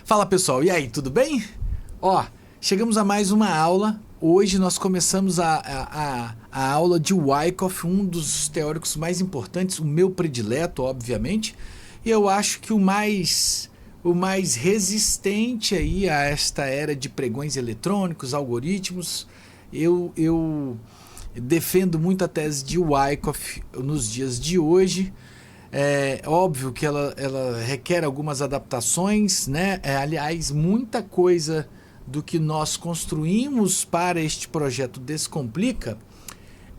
Fala pessoal, e aí, tudo bem? Ó, chegamos a mais uma aula. Hoje nós começamos a aula de Wyckoff, um dos teóricos mais importantes, o meu predileto, obviamente. E eu acho que o mais resistente aí a esta era de pregões eletrônicos, algoritmos. Eu defendo muito a tese de Wyckoff nos dias de hoje. É óbvio que ela requer algumas adaptações, né? Aliás, muita coisa do que nós construímos para este projeto Descomplica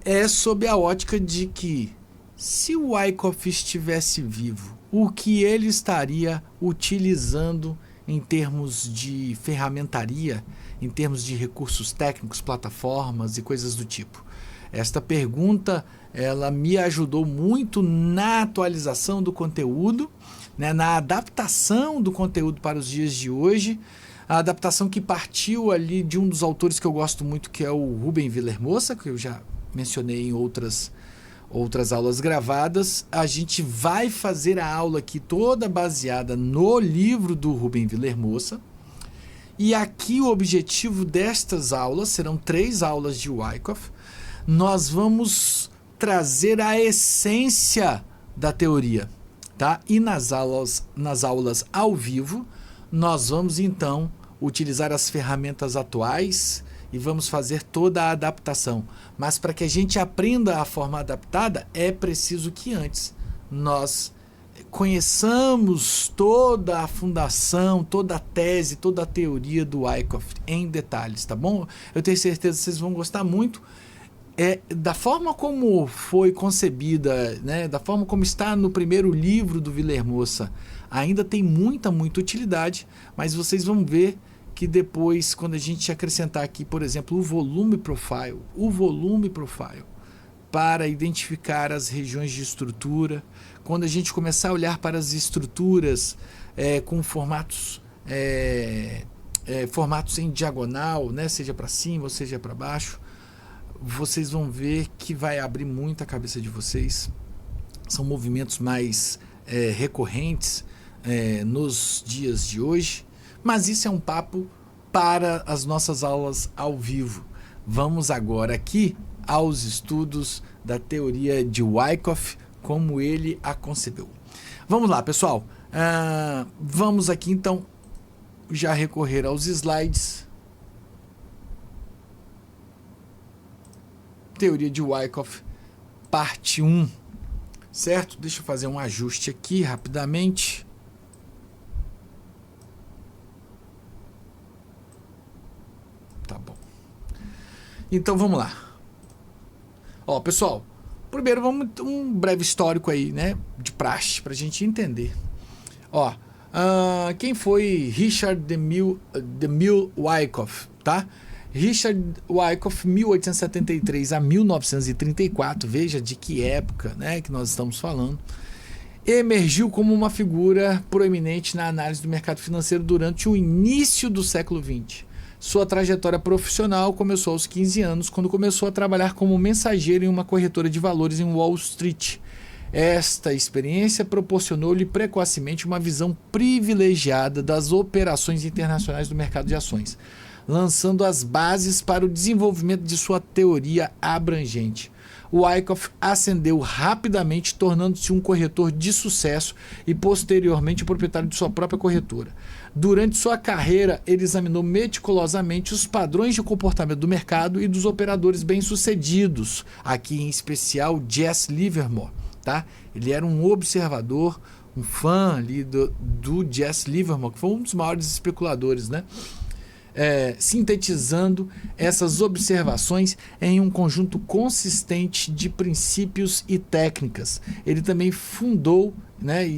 é sob a ótica de que, se o Wyckoff estivesse vivo, o que ele estaria utilizando em termos de ferramentaria, em termos de recursos técnicos, plataformas e coisas do tipo. Esta pergunta ela me ajudou muito na atualização do conteúdo, né, na adaptação do conteúdo para os dias de hoje, a adaptação que partiu ali de um dos autores que eu gosto muito, que é o Rubem Vilermoça, que eu já mencionei em outras aulas gravadas. A gente vai fazer a aula aqui toda baseada no livro do Rubem Vilermoça. E aqui o objetivo destas aulas, serão 3 aulas de Wyckoff, nós vamos trazer a essência da teoria, tá? E nas aulas ao vivo, nós vamos então utilizar as ferramentas atuais e vamos fazer toda a adaptação. Mas para que a gente aprenda a forma adaptada, é preciso que antes nós conheçamos toda a fundação, toda a tese, toda a teoria do Wyckoff em detalhes, tá bom? Eu tenho certeza que vocês vão gostar muito. Da forma como foi concebida, né, da forma como está no primeiro livro do Vilermoça, ainda tem muita utilidade, mas vocês vão ver que depois, quando a gente acrescentar aqui, por exemplo, o volume profile para identificar as regiões de estrutura, quando a gente começar a olhar para as estruturas com formatos em diagonal, né, seja para cima ou seja para baixo, vocês vão ver que vai abrir muito a cabeça de vocês. São movimentos mais recorrentes nos dias de hoje, mas isso é um papo para as nossas aulas ao vivo. Vamos agora aqui aos estudos da teoria de Wyckoff, como ele a concebeu. Vamos lá, pessoal. Vamos aqui então já recorrer aos slides. Teoria de Wyckoff, parte 1, certo? Deixa eu fazer um ajuste aqui rapidamente. Tá bom. Então vamos lá. Ó, pessoal, primeiro vamos um breve histórico aí, né, de praxe, pra gente entender. Ó, quem foi Richard DeMille Wyckoff, tá? Richard Wyckoff, 1873 a 1934, veja de que época, né, que nós estamos falando, emergiu como uma figura proeminente na análise do mercado financeiro durante o início do século XX. Sua trajetória profissional começou aos 15 anos, quando começou a trabalhar como mensageiro em uma corretora de valores em Wall Street. Esta experiência proporcionou-lhe precocemente uma visão privilegiada das operações internacionais do mercado de ações, lançando as bases para o desenvolvimento de sua teoria abrangente. Wyckoff ascendeu rapidamente, tornando-se um corretor de sucesso e posteriormente o proprietário de sua própria corretora. Durante sua carreira, ele examinou meticulosamente os padrões de comportamento do mercado e dos operadores bem-sucedidos, aqui em especial Jesse Livermore, tá? Ele era um observador, um fã ali do Jesse Livermore, que foi um dos maiores especuladores, né? Sintetizando essas observações em um conjunto consistente de princípios e técnicas. Ele também fundou, né, e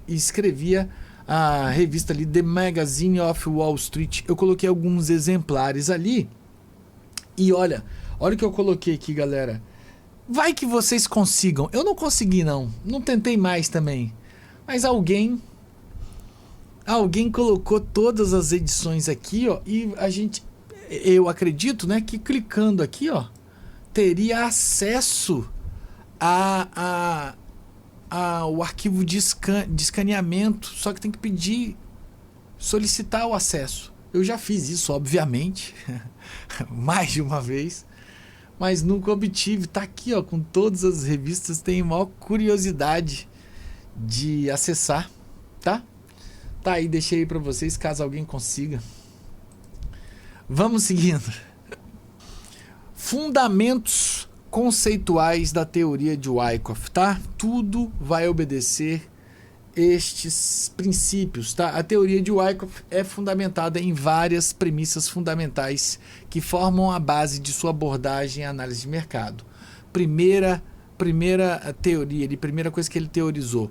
escrevia a revista ali, The Magazine of Wall Street. Eu coloquei alguns exemplares ali e olha o que eu coloquei aqui, galera. Vai que vocês consigam. Eu não consegui, não tentei mais também, mas alguém colocou todas as edições aqui, ó, e eu acredito, né, que clicando aqui, ó, teria acesso o arquivo de escaneamento, só que tem que pedir solicitar o acesso. Eu já fiz isso, obviamente, mais de uma vez, mas nunca obtive. Tá aqui, ó, com todas as revistas, tenho maior curiosidade de acessar, tá? Tá aí, deixei aí para vocês, caso alguém consiga. Vamos seguindo. Fundamentos conceituais da teoria de Wyckoff, tá? Tudo vai obedecer estes princípios, tá? A teoria de Wyckoff é fundamentada em várias premissas fundamentais que formam a base de sua abordagem e análise de mercado. Primeira teoria, primeira coisa que ele teorizou,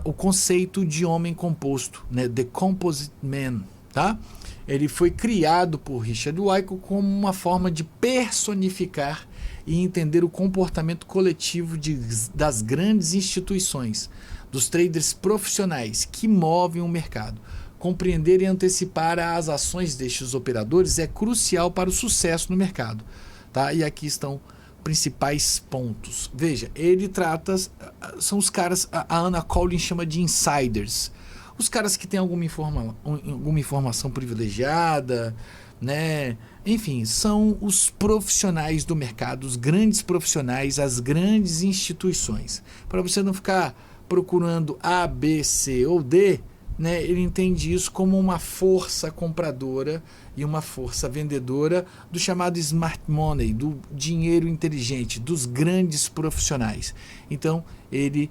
o conceito de homem composto, né? The Composite Man, tá? Ele foi criado por Richard Wyckoff como uma forma de personificar e entender o comportamento coletivo das grandes instituições, dos traders profissionais que movem o mercado. Compreender e antecipar as ações destes operadores é crucial para o sucesso no mercado, tá? E aqui estão principais pontos. Veja, ele trata, são os caras, a Anna Collins chama de insiders, os caras que têm alguma informação privilegiada, né? Enfim, são os profissionais do mercado, os grandes profissionais, as grandes instituições. Para você não ficar procurando A, B, C ou D, né? Ele entende isso como uma força compradora e uma força vendedora do chamado smart money, do dinheiro inteligente, dos grandes profissionais. Então, ele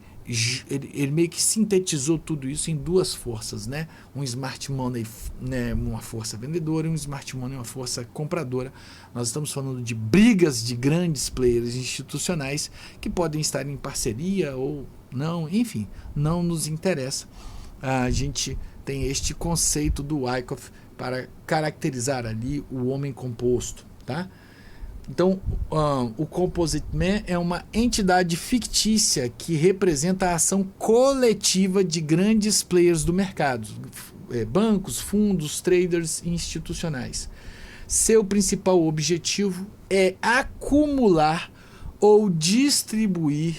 meio que sintetizou tudo isso em duas forças, né? Um smart money, né, uma força vendedora, e um smart money, uma força compradora. Nós estamos falando de brigas de grandes players institucionais que podem estar em parceria ou não, enfim, não nos interessa. A gente tem este conceito do Wyckoff para caracterizar ali o homem composto, tá? Então, o Composite Man é uma entidade fictícia que representa a ação coletiva de grandes players do mercado, bancos, fundos, traders institucionais. Seu principal objetivo é acumular ou distribuir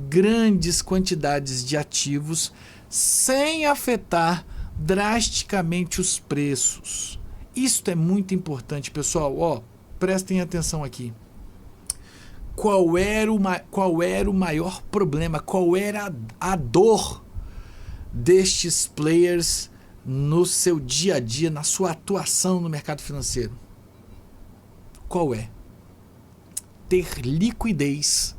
grandes quantidades de ativos sem afetar drasticamente os preços. Isto é muito importante, pessoal. Ó, prestem atenção aqui. Qual era o maior problema? Qual era a dor destes players no seu dia a dia, na sua atuação no mercado financeiro? Qual é? Ter liquidez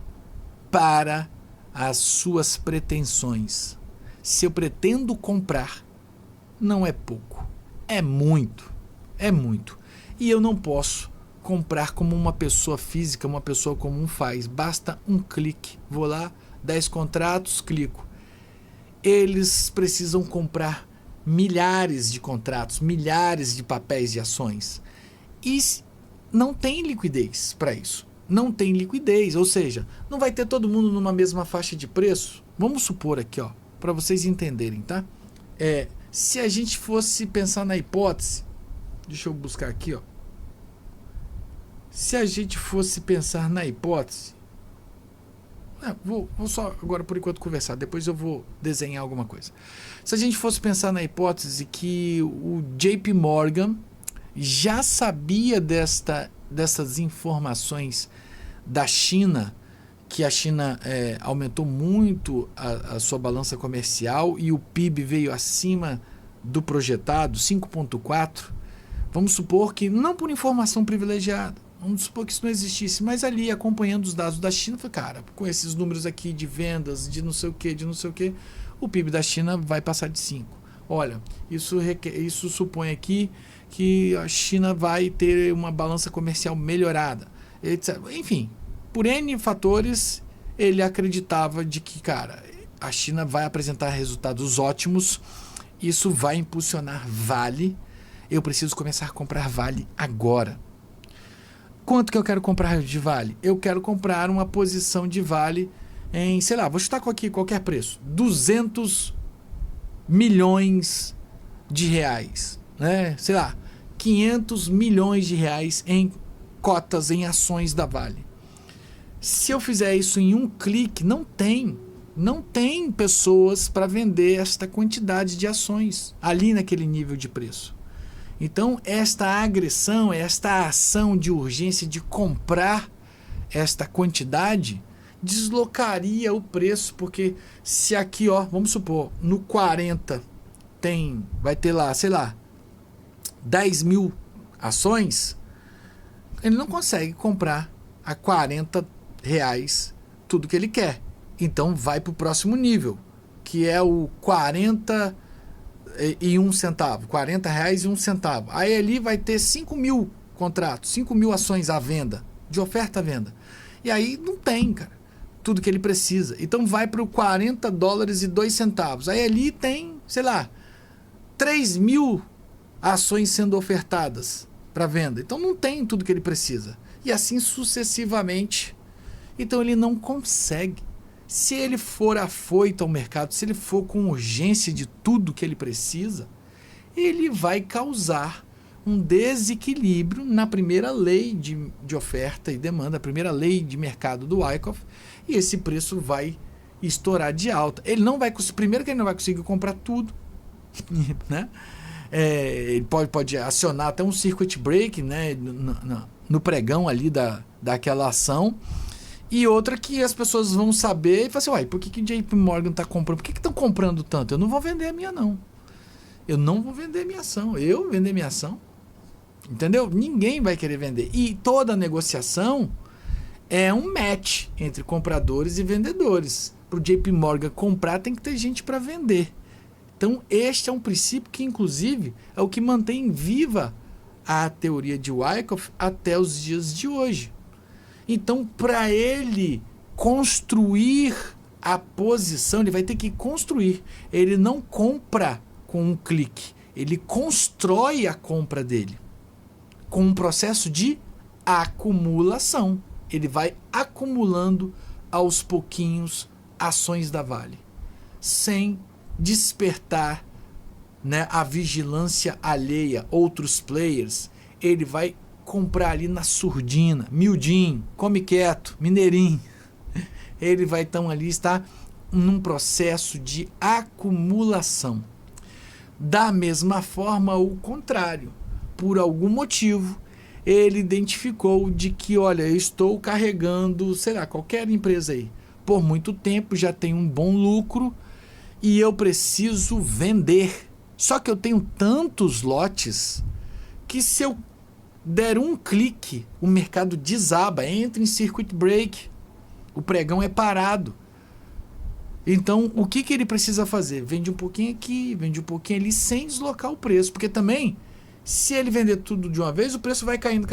para as suas pretensões. Se eu pretendo comprar, não é pouco, é muito, é muito. E eu não posso comprar como uma pessoa física, uma pessoa comum faz. Basta um clique. Vou lá, 10 contratos, clico. Eles precisam comprar milhares de contratos, milhares de papéis de ações. E não tem liquidez para isso. Não tem liquidez, ou seja, não vai ter todo mundo numa mesma faixa de preço. Vamos supor aqui, ó, para vocês entenderem, tá? Se a gente fosse pensar na hipótese, deixa eu buscar aqui, ó. Se a gente fosse pensar na hipótese, vou só agora por enquanto conversar, depois eu vou desenhar alguma coisa. Se a gente fosse pensar na hipótese que o JP Morgan já sabia dessas informações da China, que a China aumentou muito a sua balança comercial e o PIB veio acima do projetado, 5,4. Vamos supor que, não por informação privilegiada, vamos supor que isso não existisse, mas ali acompanhando os dados da China, foi, cara, com esses números aqui de vendas, de não sei o que, o PIB da China vai passar de 5. Olha, isso supõe aqui que a China vai ter uma balança comercial melhorada, etc. Enfim, por N fatores, ele acreditava de que, cara, a China vai apresentar resultados ótimos, isso vai impulsionar Vale, eu preciso começar a comprar Vale agora. Quanto que eu quero comprar de Vale? Eu quero comprar uma posição de Vale em, sei lá, vou chutar aqui qualquer preço, 200 milhões de reais, né? Sei lá, 500 milhões de reais em cotas, em ações da Vale. Se eu fizer isso em um clique, não tem. Não tem pessoas para vender esta quantidade de ações ali naquele nível de preço. Então, esta agressão, esta ação de urgência de comprar esta quantidade deslocaria o preço, porque se aqui, ó, vamos supor, no 40 vai ter lá, sei lá, 10 mil ações, ele não consegue comprar a R$ 40 tudo que ele quer. Então vai para o próximo nível, que é o 41 centavo, R$ 40,01. Aí ali vai ter 5 mil contratos, 5 mil ações à venda, de oferta à venda. E aí não tem, cara, tudo que ele precisa. Então vai para o $40,02. Aí ali tem, sei lá, 3 mil ações sendo ofertadas para venda. Então não tem tudo que ele precisa. E assim sucessivamente. Então ele não consegue. Se ele for afoito ao mercado, se ele for com urgência de tudo que ele precisa, ele vai causar um desequilíbrio na primeira lei de oferta e demanda, a primeira lei de mercado do Wyckoff, e esse preço vai estourar de alta. Ele não vai conseguir, primeiro que ele não vai conseguir comprar tudo, né? Ele pode acionar até um circuit break, né, no pregão ali daquela ação. E outra que as pessoas vão saber e falar assim, uai, por que JP Morgan está comprando? Por que estão comprando tanto? Eu não vou vender a minha, não. Eu não vou vender minha ação. Eu vender minha ação. Entendeu? Ninguém vai querer vender. E toda negociação é um match entre compradores e vendedores. Para o JP Morgan comprar, tem que ter gente para vender. Então, este é um princípio que, inclusive, é o que mantém viva a teoria de Wyckoff até os dias de hoje. Então, para ele construir a posição, ele vai ter que construir. Ele não compra com um clique. Ele constrói a compra dele com um processo de acumulação. Ele vai acumulando aos pouquinhos ações da Vale, sem despertar, né, a vigilância alheia, outros players. Ele vai comprar ali na surdina, miudinho, come quieto, mineirinho. Ele vai então ali estar num processo de acumulação. Da mesma forma, o contrário. Por algum motivo, ele identificou de que, olha, eu estou carregando, sei lá, qualquer empresa aí, por muito tempo, já tem um bom lucro e eu preciso vender. Só que eu tenho tantos lotes que se eu der um clique, o mercado desaba, entra em circuit break, o pregão é parado. Então, o que ele precisa fazer? Vende um pouquinho aqui, vende um pouquinho ali, sem deslocar o preço, porque também, se ele vender tudo de uma vez, o preço vai caindo,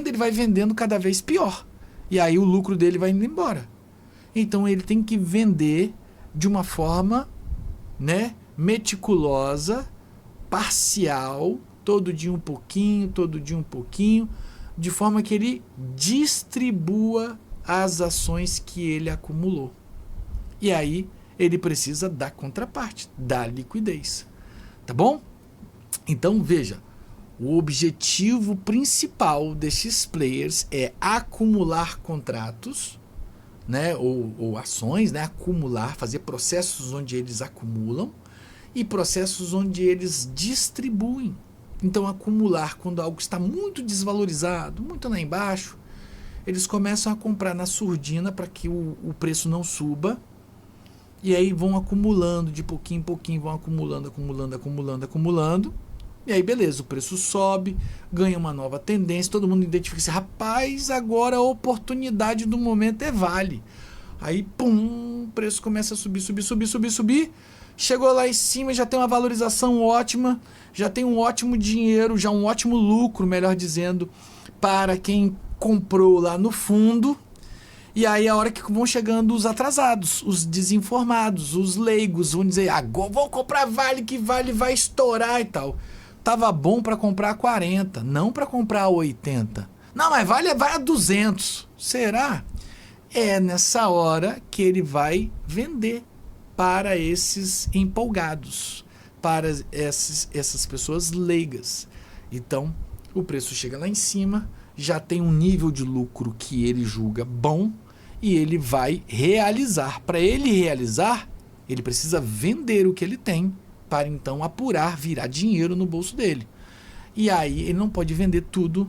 ele vai vendendo cada vez pior, e aí o lucro dele vai indo embora. Então, ele tem que vender de uma forma, né, meticulosa, parcial, todo dia um pouquinho, de forma que ele distribua as ações que ele acumulou. E aí ele precisa da contraparte, da liquidez. Tá bom? Então veja, o objetivo principal desses players é acumular contratos, né, ou ações, né, acumular, fazer processos onde eles acumulam e processos onde eles distribuem. Então, acumular quando algo está muito desvalorizado, muito lá embaixo, eles começam a comprar na surdina para que o preço não suba, e aí vão acumulando de pouquinho em pouquinho, vão acumulando, e aí beleza, o preço sobe, ganha uma nova tendência, todo mundo identifica assim, rapaz, agora a oportunidade do momento é Vale. Aí, pum, o preço começa a subir, chegou lá em cima, já tem uma valorização ótima, já tem um ótimo dinheiro, já um ótimo lucro, melhor dizendo, para quem comprou lá no fundo. E aí a hora que vão chegando os atrasados, os desinformados, os leigos, vão dizer, agora vou comprar Vale, que Vale vai estourar e tal. Tava bom para comprar a 40, não para comprar a 80. Não, mas Vale vai a 200. Será? É nessa hora que ele vai vender para esses empolgados, para essas pessoas leigas. Então, o preço chega lá em cima, já tem um nível de lucro que ele julga bom, e ele vai realizar. Para ele realizar, ele precisa vender o que ele tem para então apurar, virar dinheiro no bolso dele. E aí ele não pode vender tudo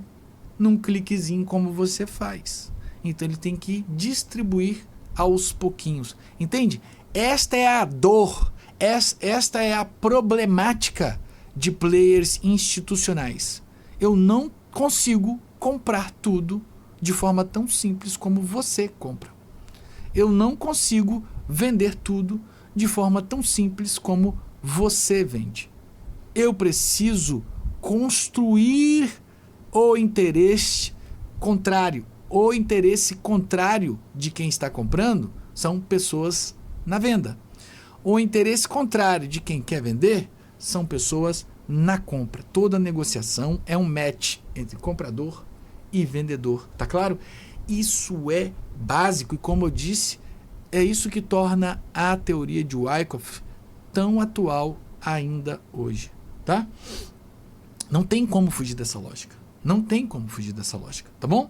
num cliquezinho como você faz. Então ele tem que distribuir aos pouquinhos. Entende? Esta é a dor, esta é a problemática de players institucionais. Eu não consigo comprar tudo de forma tão simples como você compra. Eu não consigo vender tudo de forma tão simples como você vende. Eu preciso construir o interesse contrário. O interesse contrário de quem está comprando são pessoas na venda. O interesse contrário de quem quer vender são pessoas na compra. Toda negociação é um match entre comprador e vendedor. Tá claro? Isso é básico e, como eu disse, é isso que torna a teoria de Wyckoff tão atual ainda hoje. Tá? Não tem como fugir dessa lógica. Não tem como fugir dessa lógica. Tá bom?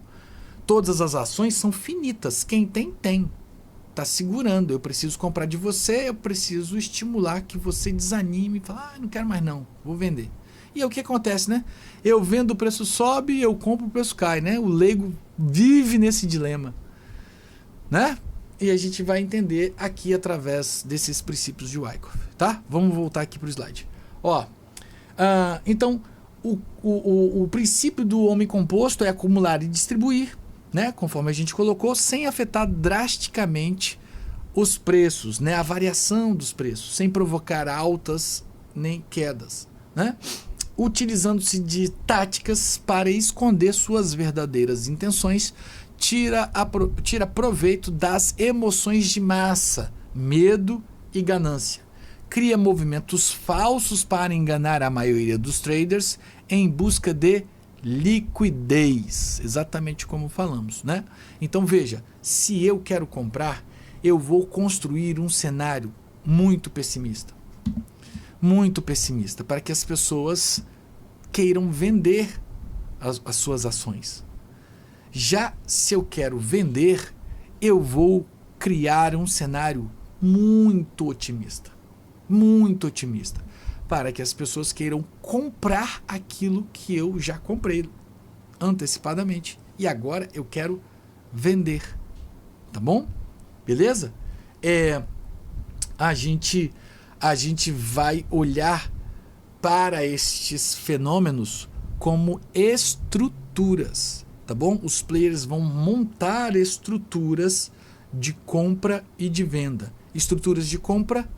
Todas as ações são finitas. Quem tem, tem. Está segurando. Eu preciso comprar de você, eu preciso estimular que você desanime e fale, não quero mais não, vou vender. E é o que acontece, né? Eu vendo, o preço sobe, eu compro, o preço cai, né? O leigo vive nesse dilema, né? E a gente vai entender aqui através desses princípios de Wyckoff, tá? Vamos voltar aqui para o slide. Então, o princípio do homem composto é acumular e distribuir, né, conforme a gente colocou, sem afetar drasticamente os preços, né, a variação dos preços, sem provocar altas nem quedas, né, utilizando-se de táticas para esconder suas verdadeiras intenções, tira proveito das emoções de massa, medo e ganância, cria movimentos falsos para enganar a maioria dos traders em busca de liquidez, exatamente como falamos, né? Então veja, se eu quero comprar, eu vou construir um cenário muito pessimista, para que as pessoas queiram vender as suas ações. Já se eu quero vender, eu vou criar um cenário muito otimista, para que as pessoas queiram comprar aquilo que eu já comprei antecipadamente. E agora eu quero vender. Tá bom? Beleza? A gente vai olhar para estes fenômenos como estruturas. Tá bom? Os players vão montar estruturas de compra e de venda. Estruturas de compra,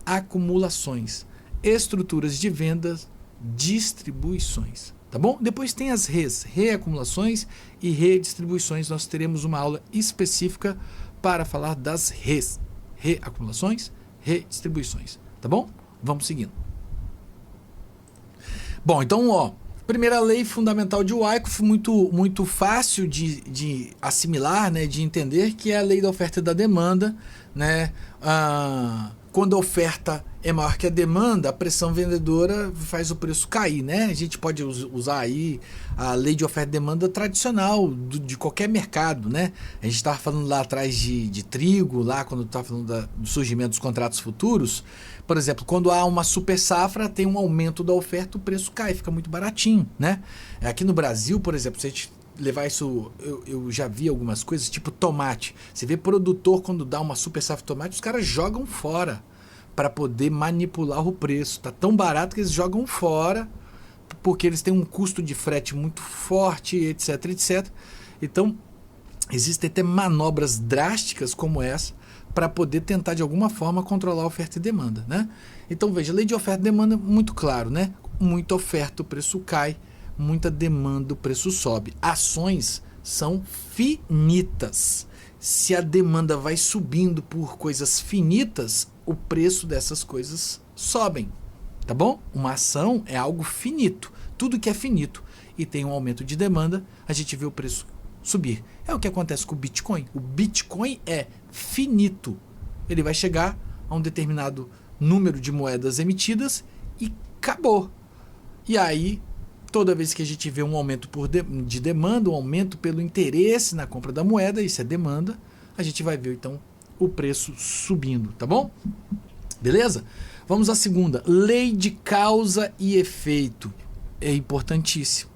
acumulações. Estruturas de vendas, distribuições, tá bom? Depois tem as reacumulações e redistribuições. Nós teremos uma aula específica para falar das reacumulações, redistribuições, tá bom? Vamos seguindo. Bom, então, primeira lei fundamental de Wyckoff, muito fácil de assimilar, né, de entender, que é a lei da oferta e da demanda, né? Quando a oferta é maior que a demanda, a pressão vendedora faz o preço cair, né? A gente pode usar aí a lei de oferta e demanda tradicional de qualquer mercado, né? A gente estava falando lá atrás de trigo, lá quando estava falando do surgimento dos contratos futuros. Por exemplo, quando há uma super safra, tem um aumento da oferta, o preço cai, fica muito baratinho, né? Aqui no Brasil, por exemplo, se a gente levar isso, eu já vi algumas coisas, tipo tomate. Você vê produtor, quando dá uma super safra de tomate, os caras jogam fora para poder manipular o preço. Tá tão barato que eles jogam fora, porque eles têm um custo de frete muito forte, etc, etc. Então, existem até manobras drásticas como essa para poder tentar, de alguma forma, controlar a oferta e demanda, né? Então, veja, a lei de oferta e demanda, muito claro, né? Muita oferta, o preço cai. Muita demanda, o preço sobe. Ações são finitas. Se a demanda vai subindo por coisas finitas, o preço dessas coisas sobem. Tá bom? Uma ação é algo finito. Tudo que é finito e tem um aumento de demanda, a gente vê o preço subir. É o que acontece com o Bitcoin. O Bitcoin é finito. Ele vai chegar a um determinado número de moedas emitidas e acabou. E aí, toda vez que a gente vê um aumento de demanda, um aumento pelo interesse na compra da moeda, isso é demanda, a gente vai ver então o preço subindo, tá bom? Beleza? Vamos à segunda, lei de causa e efeito. É importantíssimo.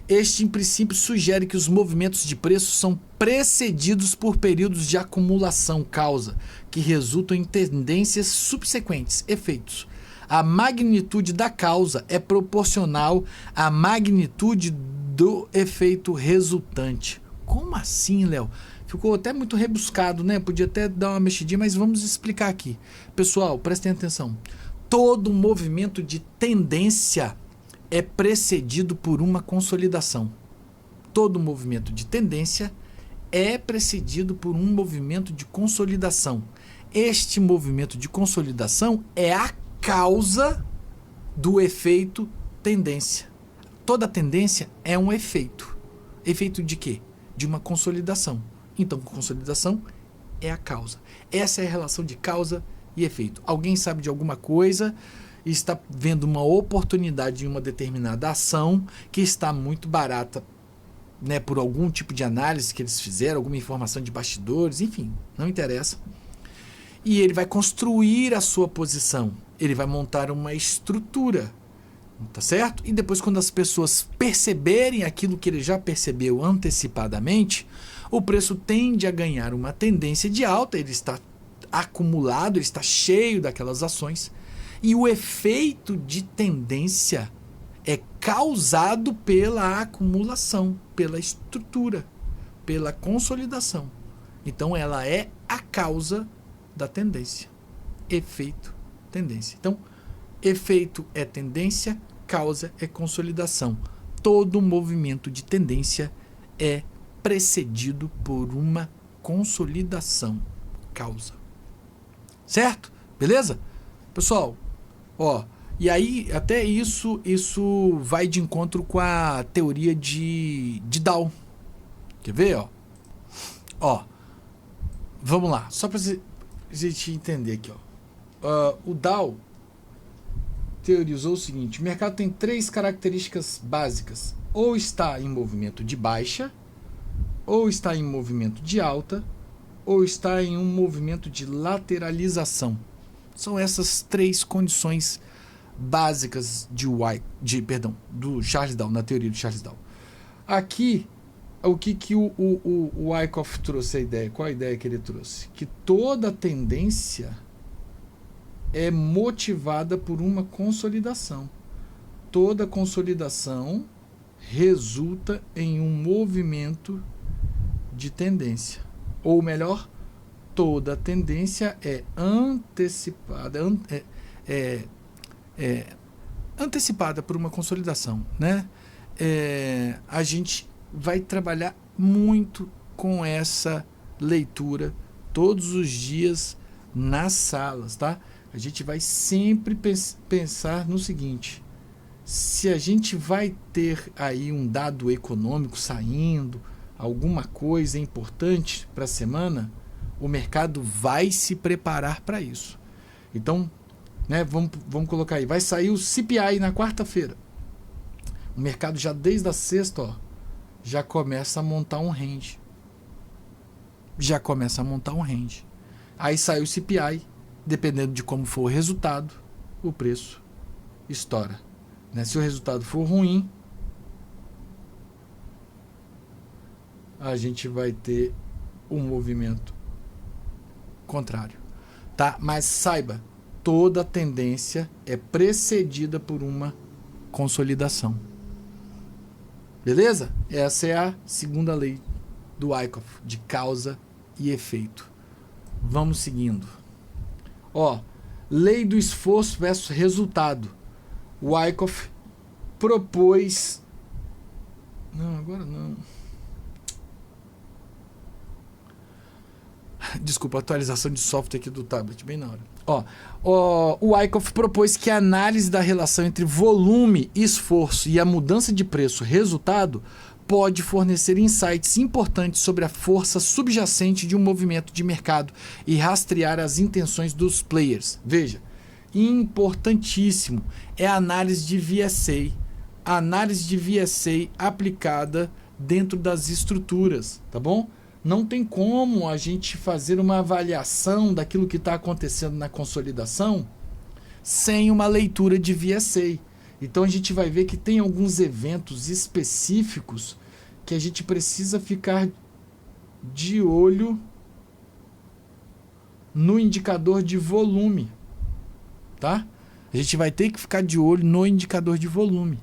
Este, em princípio, sugere que os movimentos de preço são precedidos por períodos de acumulação causa, que resultam em tendências subsequentes, efeitos. A magnitude da causa é proporcional à magnitude do efeito resultante. Como assim, Léo? Ficou até muito rebuscado, né? Podia até dar uma mexidinha, mas vamos explicar aqui. Pessoal, prestem atenção. Todo movimento de tendência é precedido por uma consolidação. Todo movimento de tendência é precedido por um movimento de consolidação. Este movimento de consolidação é a causa do efeito tendência. Toda tendência é um efeito. Efeito de quê? De uma consolidação. Então, consolidação é a causa. Essa é a relação de causa e efeito. Alguém sabe de alguma coisa e está vendo uma oportunidade em uma determinada ação que está muito barata, né, por algum tipo de análise que eles fizeram, alguma informação de bastidores, enfim, não interessa. E ele vai construir a sua posição. Ele vai montar uma estrutura, tá certo? E depois, quando as pessoas perceberem aquilo que ele já percebeu antecipadamente, o preço tende a ganhar uma tendência de alta, ele está acumulado, ele está cheio daquelas ações, e o efeito de tendência é causado pela acumulação, pela estrutura, pela consolidação. Então, ela é a causa da tendência. Efeito, tendência. Então, efeito é tendência, causa é consolidação. Todo movimento de tendência é precedido por uma consolidação, causa. Certo? Beleza? Pessoal, ó, e aí até isso vai de encontro com a teoria de Dow. Quer ver, ó? Ó, vamos lá, só para a gente entender aqui, ó. O Dow teorizou o seguinte: o mercado tem 3 características básicas: ou está em movimento de baixa, ou está em movimento de alta, ou está em um movimento de lateralização. São essas 3 condições básicas do Charles Dow, na teoria de Charles Dow. Aqui, o que o Wyckoff trouxe a ideia? Qual a ideia que ele trouxe? Que toda tendência é motivada por uma consolidação. Toda consolidação resulta em um movimento de tendência. Ou melhor, toda tendência é antecipada, antecipada por uma consolidação, né? A gente vai trabalhar muito com essa leitura todos os dias nas salas, tá? A gente vai sempre pensar no seguinte: se a gente vai ter aí um dado econômico saindo, alguma coisa importante para a semana, o mercado vai se preparar para isso. Então, né, vamos colocar aí, vai sair o CPI na quarta-feira. O mercado já desde a sexta, ó, já começa a montar um range. Aí sai o CPI, dependendo de como for o resultado, o preço estoura, né? Se o resultado for ruim, a gente vai ter um movimento contrário, tá? Mas saiba, toda tendência é precedida por uma consolidação. Beleza? Essa é a segunda lei do Wyckoff, de causa e efeito. Vamos seguindo. Ó, lei do esforço versus resultado. O Wyckoff propôs... Não, agora não. Desculpa, atualização de software aqui do tablet, bem na hora. O Wyckoff propôs que a análise da relação entre volume, esforço e a mudança de preço resultado pode fornecer insights importantes sobre a força subjacente de um movimento de mercado e rastrear as intenções dos players. Veja, importantíssimo é a análise de VSA. A análise de VSA aplicada dentro das estruturas, tá bom? Não tem como a gente fazer uma avaliação daquilo que está acontecendo na consolidação sem uma leitura de VSA. Então a gente vai ver que tem alguns eventos específicos que a gente precisa ficar de olho no indicador de volume, tá? A gente vai ter que ficar de olho no indicador de volume,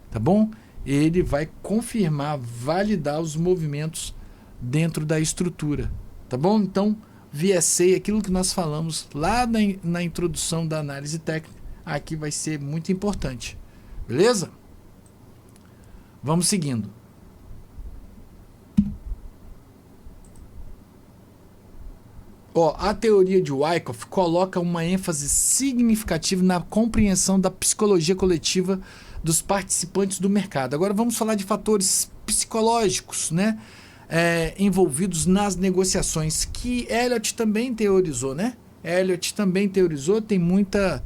tá bom? Ele vai confirmar, validar os movimentos dentro da estrutura, tá bom? Então, VSA, aquilo que nós falamos lá na introdução da análise técnica, aqui vai ser muito importante, beleza? Vamos seguindo. Ó, a teoria de Wyckoff coloca uma ênfase significativa na compreensão da psicologia coletiva dos participantes do mercado. Agora vamos falar de fatores psicológicos, né? Envolvidos nas negociações, que Elliott também teorizou, né? Elliott também teorizou, tem muita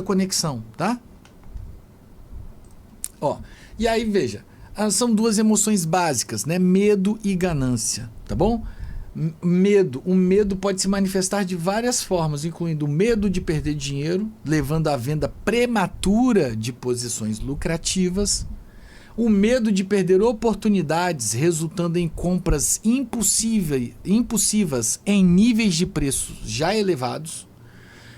conexão, tá? Ó, e aí veja, são duas emoções básicas, né? Medo e ganância, tá bom? O medo pode se manifestar de várias formas, incluindo o medo de perder dinheiro, levando à venda prematura de posições lucrativas, o medo de perder oportunidades, resultando em compras impulsivas em níveis de preços já elevados,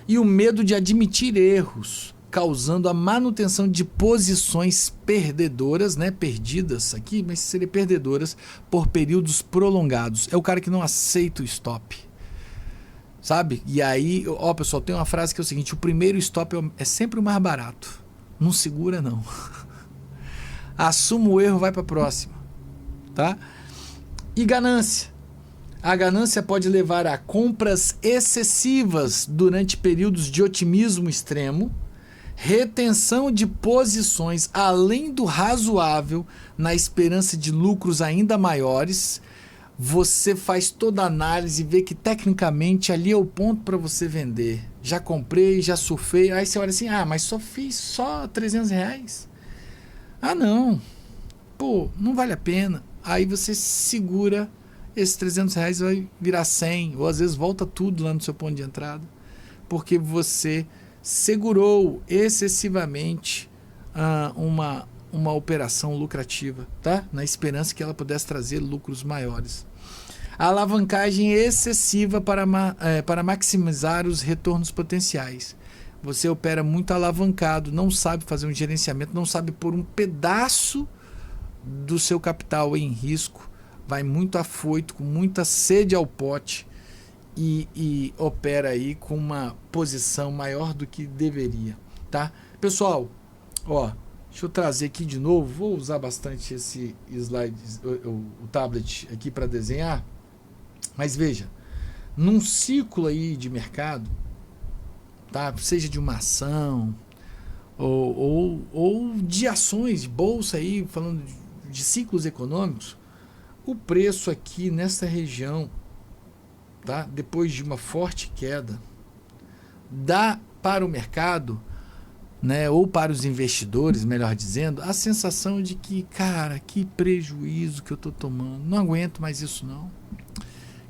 e o medo de admitir erros, causando a manutenção de posições perdedoras, né? Perdidas aqui, mas seria perdedoras por períodos prolongados. É o cara que não aceita o stop, sabe? E aí, ó, pessoal, tem uma frase que é o seguinte: o primeiro stop é sempre o mais barato. Não segura, não. Assuma o erro, vai para a próxima, tá? E ganância. A ganância pode levar a compras excessivas durante períodos de otimismo extremo, retenção de posições além do razoável na esperança de lucros ainda maiores. Você faz toda a análise e vê que tecnicamente ali é o ponto para você vender. Já comprei, já surfei. Aí você olha assim, mas só fiz só R$300. Ah, não. Pô, não vale a pena. Aí você segura esses R$300, vai virar 100, ou às vezes volta tudo lá no seu ponto de entrada, porque você segurou excessivamente uma operação lucrativa, tá? Na esperança que ela pudesse trazer lucros maiores. A alavancagem excessiva para maximizar os retornos potenciais. Você opera muito alavancado, não sabe fazer um gerenciamento, não sabe pôr um pedaço do seu capital em risco, vai muito afoito, com muita sede ao pote e opera aí com uma posição maior do que deveria, tá? Pessoal, ó, deixa eu trazer aqui de novo, vou usar bastante esse slide, o tablet aqui para desenhar, mas veja, num ciclo aí de mercado, tá? Seja de uma ação ou de ações, de bolsa aí, falando de ciclos econômicos, o preço aqui nessa região, tá? Depois de uma forte queda, dá para o mercado, né, ou para os investidores, melhor dizendo, a sensação de que, cara, que prejuízo que eu estou tomando, não aguento mais isso não.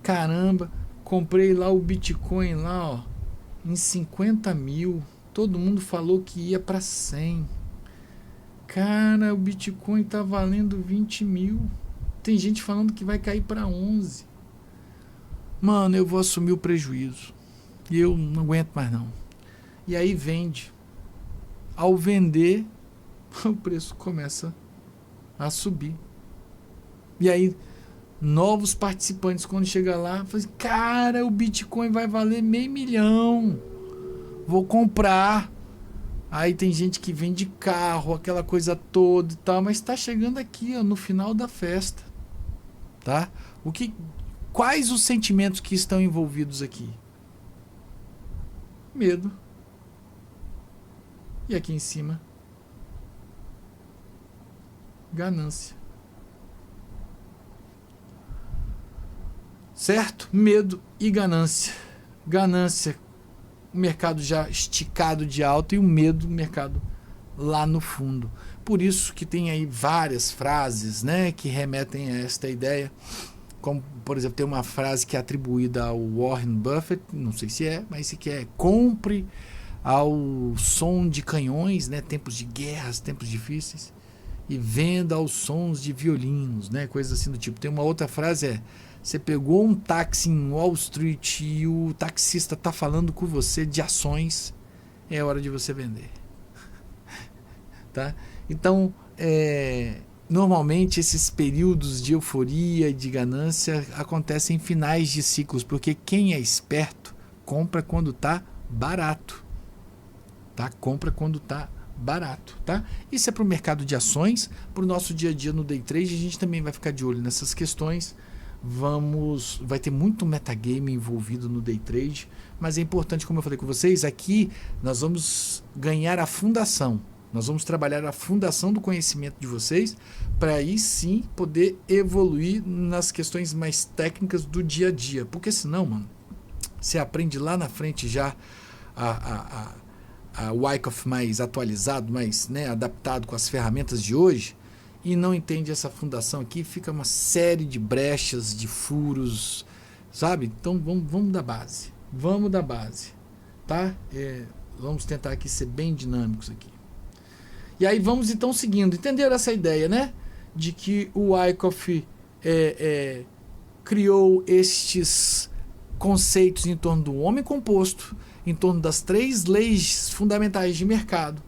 Caramba, comprei lá o Bitcoin lá, ó, em 50 mil, todo mundo falou que ia para 100. Cara, o Bitcoin tá valendo 20 mil. Tem gente falando que vai cair para 11. Mano, eu vou assumir o prejuízo. E eu não aguento mais não. E aí vende. Ao vender, o preço começa a subir. E aí, novos participantes, quando chega lá, falam assim, cara, o Bitcoin vai valer $500 mil. Vou comprar. Aí tem gente que vende carro, aquela coisa toda e tal, mas está chegando aqui, ó, no final da festa, tá? Quais os sentimentos que estão envolvidos aqui? Medo. E aqui em cima, ganância. Certo? Medo e ganância. Ganância, o mercado já esticado de alta, e o medo, o mercado lá no fundo. Por isso que tem aí várias frases, né, que remetem a esta ideia. Como, por exemplo, tem uma frase que é atribuída ao Warren Buffett, não sei se é, mas se quer, compre ao som de canhões, né, tempos de guerras, tempos difíceis, e venda aos sons de violinos, né, coisas assim do tipo. Tem uma outra frase, você pegou um táxi em Wall Street e o taxista está falando com você de ações, é hora de você vender. Tá? Então, normalmente esses períodos de euforia e de ganância acontecem em finais de ciclos, porque quem é esperto compra quando está barato. Tá? Compra quando está barato. Tá? Isso é para o mercado de ações, para o nosso dia a dia no day trade, a gente também vai ficar de olho nessas questões. Vai ter muito metagame envolvido no day trade, mas é importante, como eu falei com vocês, aqui nós vamos ganhar a fundação. Nós vamos trabalhar a fundação do conhecimento de vocês para aí sim poder evoluir nas questões mais técnicas do dia a dia. Porque senão, mano, você aprende lá na frente já a Wyckoff mais atualizado, mais, né, adaptado com as ferramentas de hoje, e não entende essa fundação aqui, fica uma série de brechas, de furos, sabe? Então vamos da base. Vamos da base. Tá? Vamos tentar aqui ser bem dinâmicos aqui. E aí vamos então seguindo. Entenderam essa ideia, né? De que o Wyckoff criou estes conceitos em torno do homem composto, em torno das 3 leis fundamentais de mercado,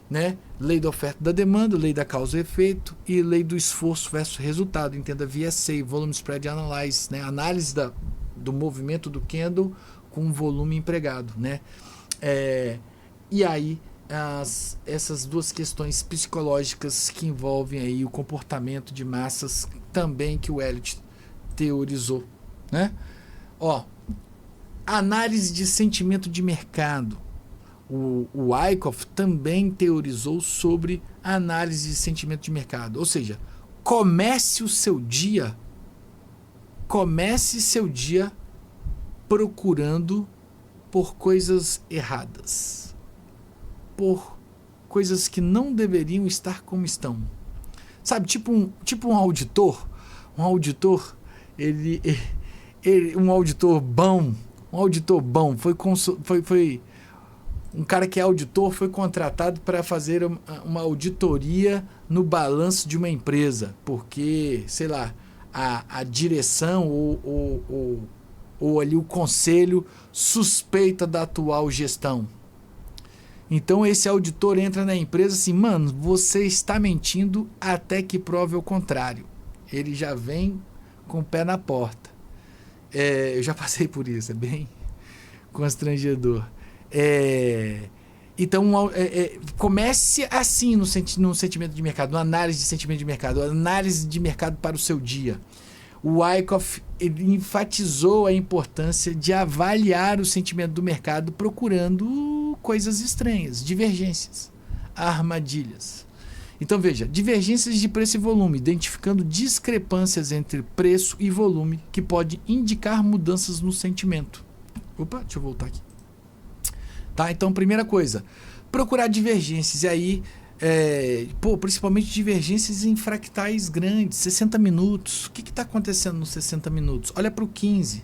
né? Lei da oferta e da demanda, lei da causa e efeito e lei do esforço versus resultado. Entenda VSA, Volume Spread Analysis, né? Análise do movimento do candle com volume empregado, né? E aí essas duas questões psicológicas que envolvem aí o comportamento de massas também que o Elliott teorizou, né? Análise de sentimento de mercado. O Wyckoff também teorizou sobre a análise de sentimento de mercado. Ou seja, comece seu dia procurando por coisas erradas, por coisas que não deveriam estar como estão. Sabe, tipo um auditor. Um auditor bom foi um cara que é auditor, foi contratado para fazer uma auditoria no balanço de uma empresa, porque, sei lá, a direção ou ali o conselho suspeita da atual gestão. Então esse auditor entra na empresa assim, mano, você está mentindo até que prove o contrário. Ele já vem com o pé na porta. Eu já passei por isso, é bem constrangedor. Então comece assim no sentimento de mercado, na análise de sentimento de mercado, análise de mercado para o seu dia. O Wyckoff enfatizou a importância de avaliar o sentimento do mercado procurando coisas estranhas, divergências, armadilhas. Então veja, divergências de preço e volume, identificando discrepâncias entre preço e volume que pode indicar mudanças no sentimento. Opa, deixa eu voltar aqui. Tá, então primeira coisa, procurar divergências, e aí principalmente divergências em fractais grandes, 60 minutos. O que está acontecendo nos 60 minutos? Olha para o 15.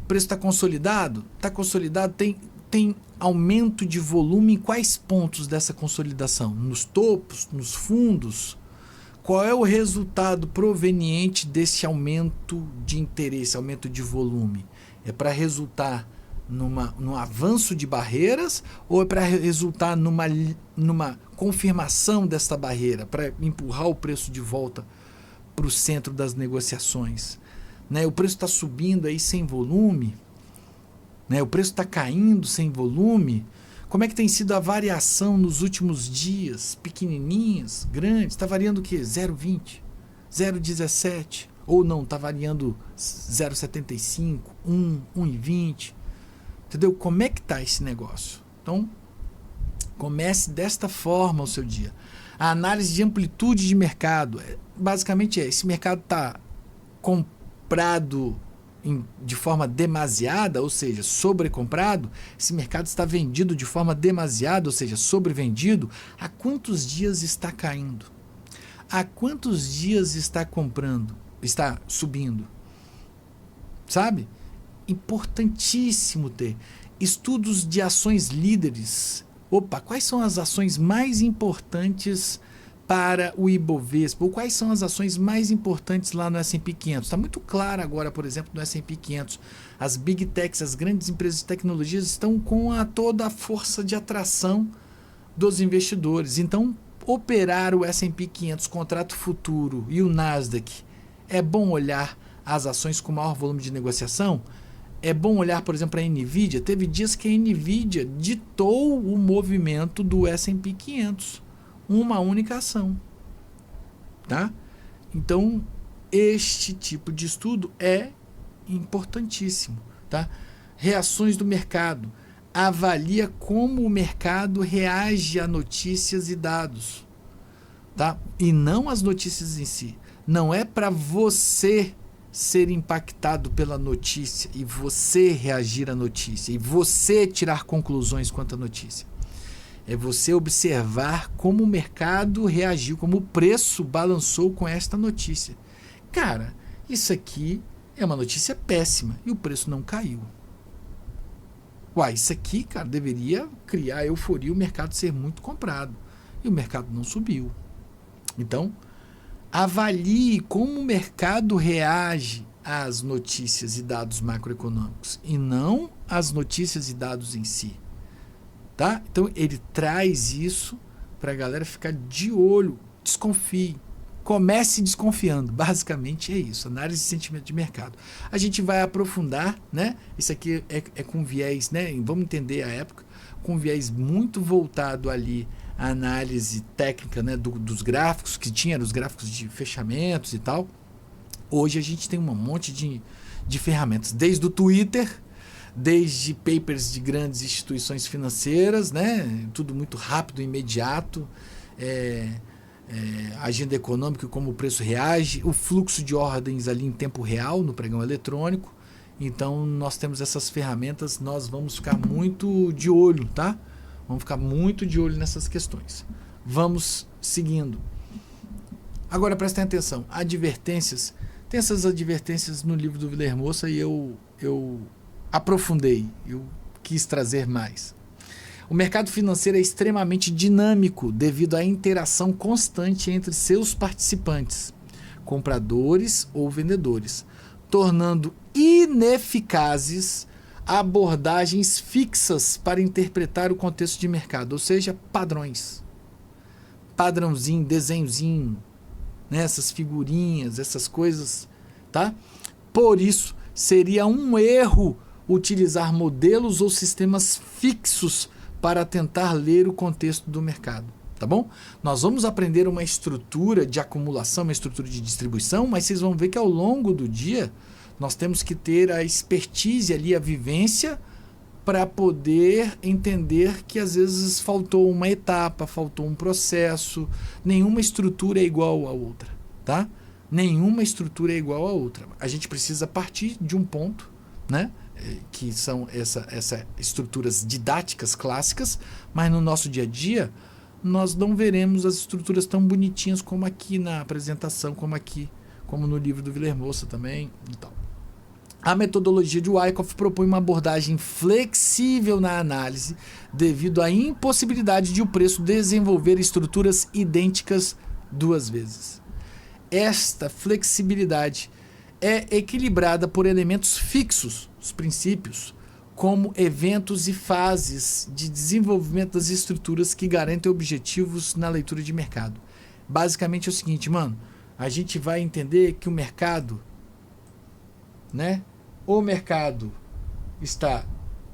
O preço está consolidado? Está consolidado, tem aumento de volume em quais pontos dessa consolidação? Nos topos, nos fundos? Qual é o resultado proveniente desse aumento de interesse, aumento de volume? É para resultar num avanço de barreiras ou é para resultar numa confirmação desta barreira, para empurrar o preço de volta para o centro das negociações, né? O preço está subindo aí sem volume, né? O preço está caindo sem volume. Como é que tem sido a variação nos últimos dias? Pequenininhas, grandes, está variando o quê? 0,20, 0,17 ou não, está variando 0,75, 1,20. Entendeu? Como é que está esse negócio? Então, comece desta forma o seu dia. A análise de amplitude de mercado. Basicamente esse mercado está comprado de forma demasiada, ou seja, sobrecomprado, esse mercado está vendido de forma demasiada, ou seja, sobrevendido, há quantos dias está caindo? Há quantos dias está comprando? Está subindo? Sabe? Importantíssimo ter estudos de ações líderes. Opa, quais são as ações mais importantes para o Ibovespa? Ou quais são as ações mais importantes lá no S&P 500? Está muito claro agora, por exemplo, no S&P 500. As Big Techs, as grandes empresas de tecnologia estão com toda a força de atração dos investidores. Então, operar o S&P 500, contrato futuro e o Nasdaq, é bom olhar as ações com maior volume de negociação? É bom olhar, por exemplo, a NVIDIA. Teve dias que a NVIDIA ditou o movimento do S&P 500. Uma única ação. Tá? Então, este tipo de estudo é importantíssimo. Tá? Reações do mercado. Avalia como o mercado reage a notícias e dados. Tá? E não as notícias em si. Não é para você ser impactado pela notícia e você reagir à notícia e você tirar conclusões quanto à notícia. É você observar como o mercado reagiu, como o preço balançou com esta notícia. Cara, isso aqui é uma notícia péssima e o preço não caiu. Uai, isso aqui, cara, deveria criar euforia, o mercado ser muito comprado. E o mercado não subiu. Então, avalie como o mercado reage às notícias e dados macroeconômicos e não às notícias e dados em si. Tá? Então, ele traz isso para a galera ficar de olho, desconfie. Comece desconfiando. Basicamente é isso, análise de sentimento de mercado. A gente vai aprofundar, né? Isso aqui é com viés, né? Vamos entender a época, com viés muito voltado ali à análise técnica, né? Dos gráficos, que tinha os gráficos de fechamentos e tal. Hoje a gente tem um monte de ferramentas, desde o Twitter, desde papers de grandes instituições financeiras, né? Tudo muito rápido, imediato. Agenda econômica, como o preço reage, o fluxo de ordens ali em tempo real no pregão eletrônico. Então nós temos essas ferramentas, nós vamos ficar muito de olho, tá? Vamos ficar muito de olho nessas questões. Vamos seguindo. Agora prestem atenção, advertências. Tem essas advertências no livro do Vilermoça e eu aprofundei, eu quis trazer mais. O mercado financeiro é extremamente dinâmico devido à interação constante entre seus participantes, compradores ou vendedores, tornando ineficazes abordagens fixas para interpretar o contexto de mercado, ou seja, padrões. Padrãozinho, desenhozinho, né? Essas figurinhas, essas coisas, tá? Por isso, seria um erro utilizar modelos ou sistemas fixos para tentar ler o contexto do mercado, tá bom? Nós vamos aprender uma estrutura de acumulação, uma estrutura de distribuição, mas vocês vão ver que ao longo do dia nós temos que ter a expertise ali, a vivência, para poder entender que às vezes faltou uma etapa, faltou um processo, nenhuma estrutura é igual a outra, tá? Nenhuma estrutura é igual a outra. A gente precisa partir de um ponto, né? Que são essas estruturas didáticas clássicas, mas no nosso dia a dia nós não veremos as estruturas tão bonitinhas como aqui na apresentação, como no livro do Vilermoça também e tal. A metodologia de Wyckoff propõe uma abordagem flexível na análise devido à impossibilidade de o preço desenvolver estruturas idênticas duas vezes. Esta flexibilidade é equilibrada por elementos fixos, os princípios, como eventos e fases de desenvolvimento das estruturas que garantem objetivos na leitura de mercado. Basicamente é o seguinte, mano, a gente vai entender que o mercado, né? O mercado está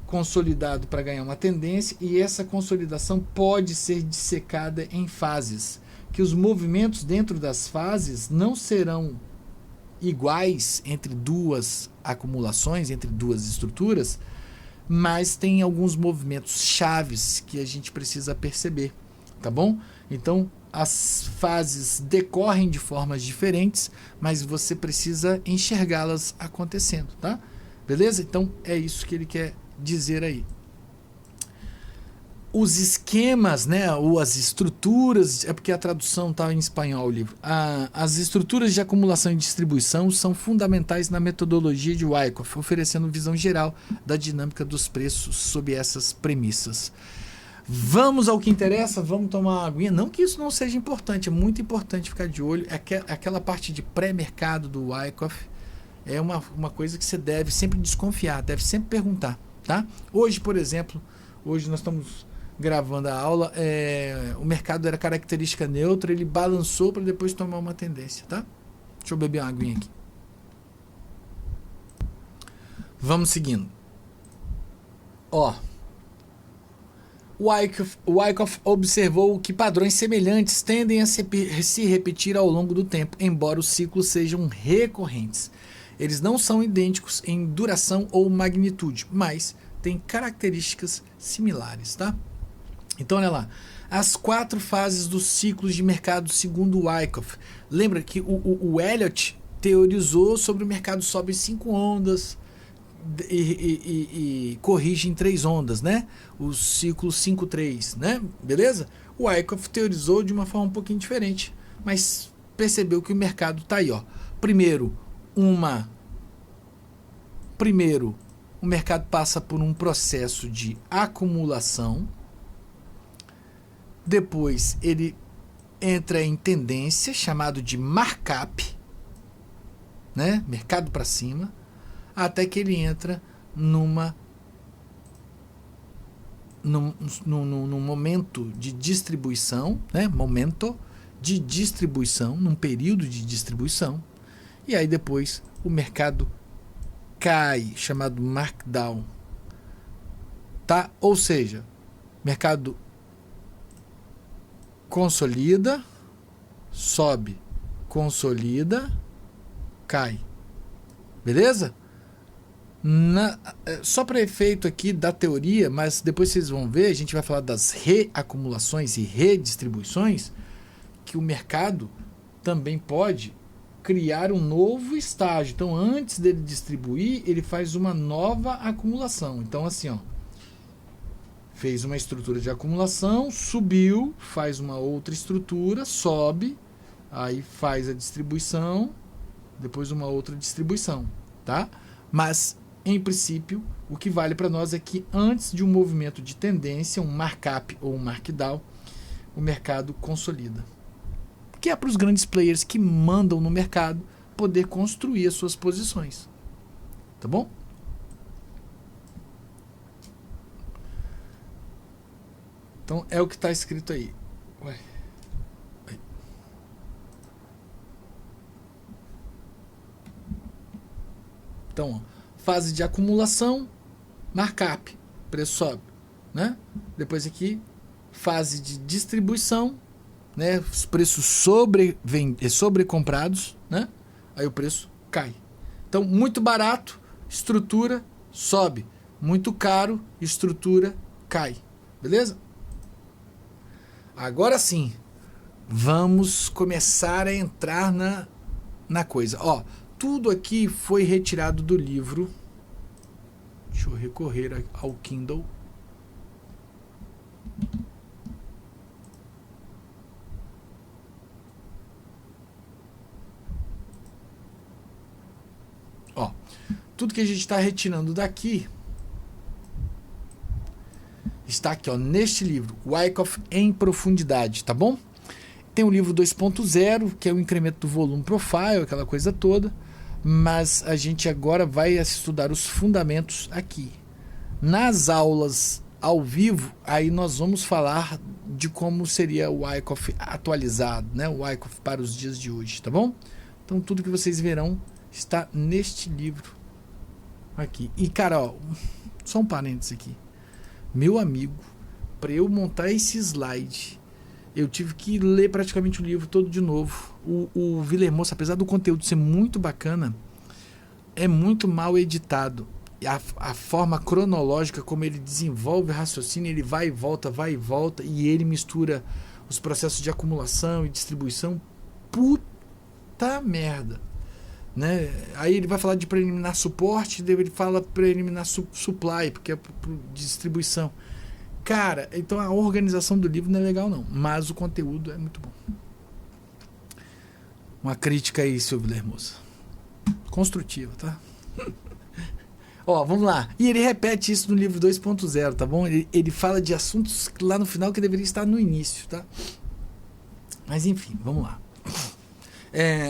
consolidado para ganhar uma tendência e essa consolidação pode ser dissecada em fases, que os movimentos dentro das fases não serão iguais entre duas acumulações, entre duas estruturas, mas tem alguns movimentos chaves que a gente precisa perceber, tá bom? Então, as fases decorrem de formas diferentes, mas você precisa enxergá-las acontecendo, tá? Beleza? Então é isso que ele quer dizer aí. Os esquemas, né, ou as estruturas, é porque a tradução está em espanhol o livro. As estruturas de acumulação e distribuição são fundamentais na metodologia de Wyckoff, oferecendo visão geral da dinâmica dos preços sob essas premissas. Vamos ao que interessa, vamos tomar uma aguinha. Não que isso não seja importante, é muito importante ficar de olho. Aquela parte de pré-mercado do Wyckoff é uma coisa que você deve sempre desconfiar, deve sempre perguntar, tá? Hoje, por exemplo, hoje nós estamos gravando a aula, o mercado era característica neutra, ele balançou para depois tomar uma tendência, tá? Deixa eu beber uma aguinha aqui. Vamos seguindo. Ó, Wyckoff observou que padrões semelhantes tendem a se repetir ao longo do tempo, embora os ciclos sejam recorrentes. Eles não são idênticos em duração ou magnitude, mas têm características similares, tá? Então, olha lá. As 4 fases dos ciclos de mercado segundo Wyckoff. Lembra que o Elliott teorizou sobre o mercado sobe em 5 ondas e corrige em 3 ondas, né? O ciclo 5-3, né? Beleza? O Wyckoff teorizou de uma forma um pouquinho diferente, mas percebeu que o mercado tá aí, ó. Primeiro, o mercado passa por um processo de acumulação. Depois ele entra em tendência, chamado de markup, né? Mercado para cima, até que ele entra num momento de distribuição, né? Momento de distribuição, num período de distribuição, e aí depois o mercado cai, chamado markdown, tá? Ou seja, mercado consolida, sobe, consolida, cai. Beleza? Só para efeito aqui da teoria, mas depois vocês vão ver, a gente vai falar das reacumulações e redistribuições, que o mercado também pode criar um novo estágio. Então, antes dele distribuir, ele faz uma nova acumulação. Então, assim, ó, fez uma estrutura de acumulação, subiu, faz uma outra estrutura, sobe, aí faz a distribuição, depois uma outra distribuição, tá? Mas, em princípio, o que vale para nós é que antes de um movimento de tendência, um markup ou um markdown, o mercado consolida. Que é para os grandes players que mandam no mercado poder construir as suas posições. Tá bom? Então é o que está escrito aí. Ué. Então, ó, fase de acumulação, markup, preço sobe, né? Depois aqui, fase de distribuição, né? Os preços sobrecomprados, né? Aí o preço cai. Então, muito barato, estrutura, sobe. Muito caro, estrutura, cai. Beleza? Agora sim, vamos começar a entrar na coisa. Ó, tudo aqui foi retirado do livro. Deixa eu recorrer ao Kindle. Ó, tudo que a gente está retirando daqui está aqui, ó, neste livro, Wyckoff em Profundidade, tá bom? Tem o livro 2.0, que é o incremento do volume profile, aquela coisa toda, mas a gente agora vai estudar os fundamentos aqui. Nas aulas ao vivo, aí nós vamos falar de como seria o Wyckoff atualizado, né? O Wyckoff para os dias de hoje, tá bom? Então tudo que vocês verão está neste livro aqui. E cara, ó, só um parênteses aqui. Meu amigo, para eu montar esse slide, eu tive que ler praticamente o livro todo de novo. O Villamoça, apesar do conteúdo ser muito bacana, é muito mal editado. A forma cronológica como ele desenvolve o raciocínio, ele vai e volta, e ele mistura os processos de acumulação e distribuição, puta merda. Né? Aí ele vai falar de preliminar suporte, ele fala preliminar supply, porque é distribuição. Cara, então a organização do livro não é legal não, mas o conteúdo é muito bom. Uma crítica aí, seu Vilermosa. Construtiva, tá? Ó, vamos lá. E ele repete isso no livro 2.0, tá bom? Ele fala de assuntos lá no final que deveria estar no início, tá? Mas enfim, vamos lá.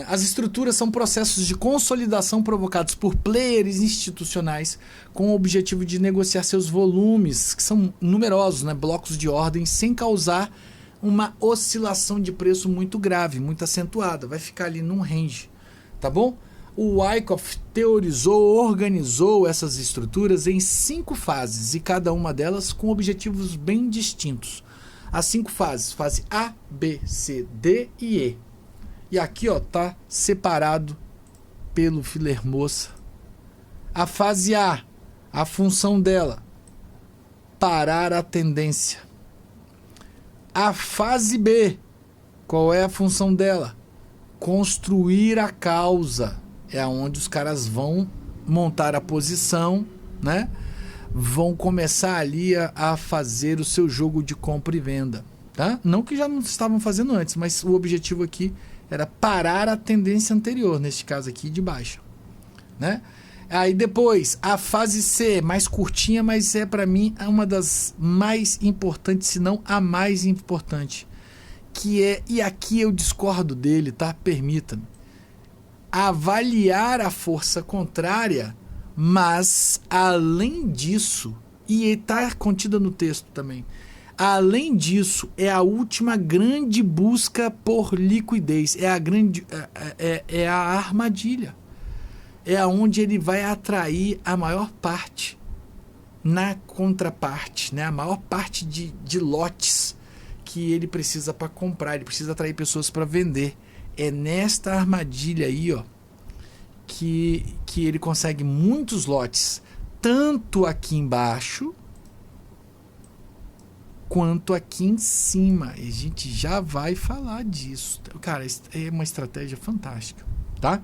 As estruturas são processos de consolidação provocados por players institucionais com o objetivo de negociar seus volumes, que são numerosos, né? Blocos de ordem, sem causar uma oscilação de preço muito grave, muito acentuada. Vai ficar ali num range, tá bom? O Wyckoff teorizou, organizou essas estruturas em 5 fases, e cada uma delas com objetivos bem distintos. As 5 fases, fase A, B, C, D e E. E aqui, ó, tá separado pelo Vilermosa. A fase A, a função dela, parar a tendência. A fase B, qual é a função dela? Construir a causa. É onde os caras vão montar a posição, né? Vão começar ali a fazer o seu jogo de compra e venda, tá? Não que já não estavam fazendo antes, mas o objetivo aqui era parar a tendência anterior, neste caso aqui de baixa, né? Aí depois, a fase C, mais curtinha, mas é para mim uma das mais importantes, se não a mais importante, que é, e aqui eu discordo dele, tá? Permita-me. Avaliar a força contrária, mas além disso, e está contida no texto também, além disso, é a última grande busca por liquidez, é a armadilha, é aonde ele vai atrair a maior parte na contraparte, né? A maior parte de lotes que ele precisa para comprar, ele precisa atrair pessoas para vender. É nesta armadilha aí, ó, que ele consegue muitos lotes, tanto aqui embaixo quanto aqui em cima. E a gente já vai falar disso. Cara, é uma estratégia fantástica, tá?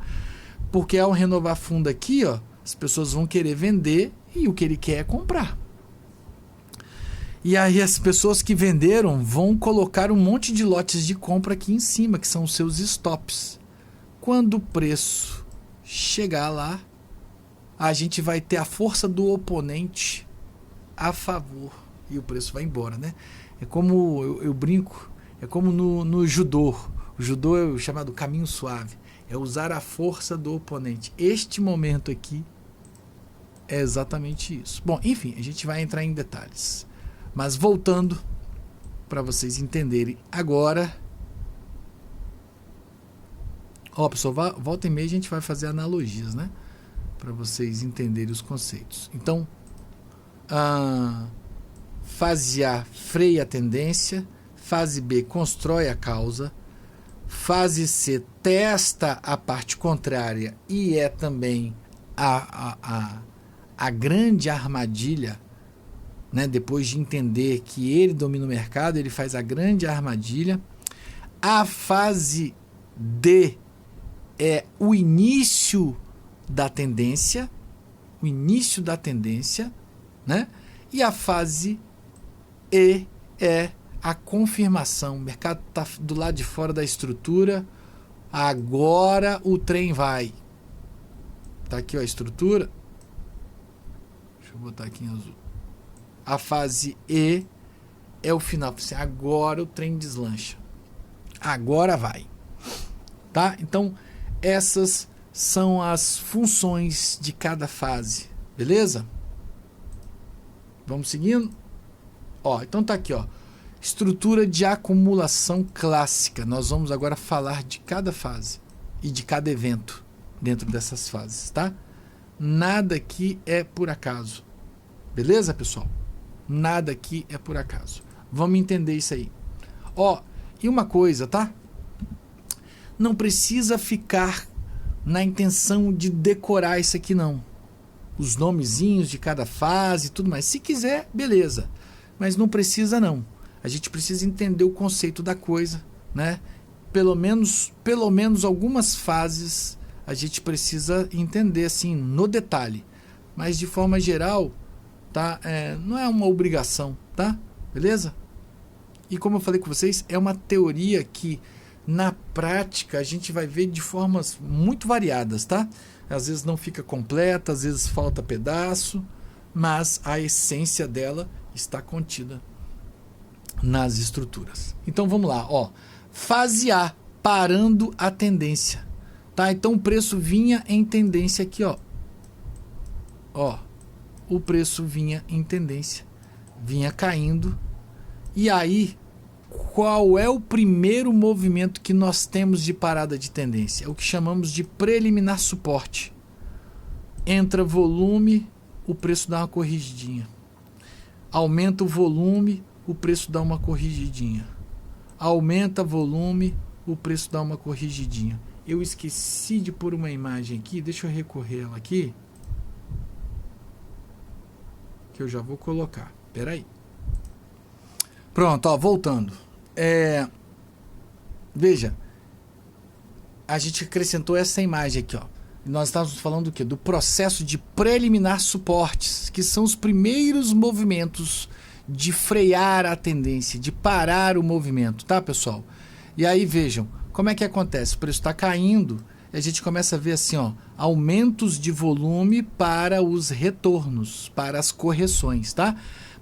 Porque ao renovar fundo aqui, ó, as pessoas vão querer vender e o que ele quer é comprar. E aí as pessoas que venderam vão colocar um monte de lotes de compra aqui em cima, que são os seus stops. Quando o preço chegar lá, a gente vai ter a força do oponente a favor e o preço vai embora, né? É como eu brinco, é como no judô. O judô é o chamado caminho suave, é usar a força do oponente. Este momento aqui é exatamente isso. Bom, enfim, a gente vai entrar em detalhes. Mas voltando para vocês entenderem agora. Ó, pessoal, volta e meia a gente vai fazer analogias, né? Para vocês entenderem os conceitos. Então, fase A, freia a tendência. Fase B, constrói a causa. Fase C, testa a parte contrária e é também a grande armadilha, né? Depois de entender que ele domina o mercado, ele faz a grande armadilha. A fase D é o início da tendência, né? E a fase E é a confirmação. O mercado está do lado de fora da estrutura, agora o trem vai. Tá aqui, ó, a estrutura. Deixa eu botar aqui em azul. A fase E é o final. Agora o trem deslancha. Agora vai. Tá? Então, essas são as funções de cada fase. Beleza? Vamos seguindo? Ó, então tá aqui, ó. Estrutura de acumulação clássica. Nós vamos agora falar de cada fase e de cada evento dentro dessas fases, tá? Nada aqui é por acaso. Beleza, pessoal? Nada aqui é por acaso. Vamos entender isso aí. Ó, e uma coisa, tá? Não precisa ficar na intenção de decorar isso aqui, não. Os nomezinhos de cada fase e tudo mais. Se quiser, beleza. Mas não precisa, não. A gente precisa entender o conceito da coisa, né? Pelo menos algumas fases a gente precisa entender assim no detalhe, mas de forma geral, tá? Não é uma obrigação, tá? Beleza? E como eu falei com vocês, é uma teoria que na prática a gente vai ver de formas muito variadas, tá? Às vezes não fica completa, às vezes falta pedaço, mas a essência dela está contida nas estruturas. Então vamos lá, ó. Fase A, parando a tendência, tá? Então o preço vinha em tendência aqui, ó. Ó, o preço vinha em tendência, vinha caindo. E aí, qual é o primeiro movimento que nós temos de parada de tendência? É o que chamamos de preliminar suporte. Entra volume, o preço dá uma corrigidinha. Aumenta o volume, o preço dá uma corrigidinha. Aumenta volume, o preço dá uma corrigidinha. Eu esqueci de pôr uma imagem aqui, deixa eu recorrer ela aqui, que eu já vou colocar. Espera aí. Pronto, ó, voltando. Veja, a gente acrescentou essa imagem aqui, ó. Nós estávamos falando do quê? Do processo de preliminar suportes, que são os primeiros movimentos de frear a tendência, de parar o movimento, tá, pessoal? E aí, vejam, como é que acontece? O preço está caindo, a gente começa a ver assim, ó, aumentos de volume para os retornos, para as correções, tá?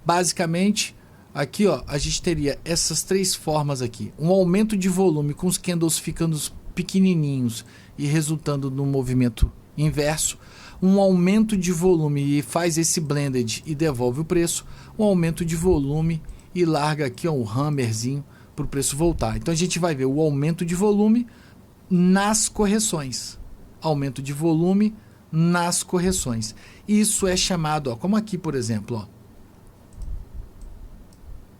Basicamente, aqui, ó, a gente teria essas três formas aqui. Um aumento de volume com os candles ficando pequenininhos e resultando no movimento inverso. Um aumento de volume e faz esse blended e devolve o preço. Um aumento de volume e larga aqui, ó, um hammerzinho para o preço voltar. Então a gente vai ver o aumento de volume nas correções. Aumento de volume nas correções. Isso é chamado, ó, como aqui, por exemplo, ó.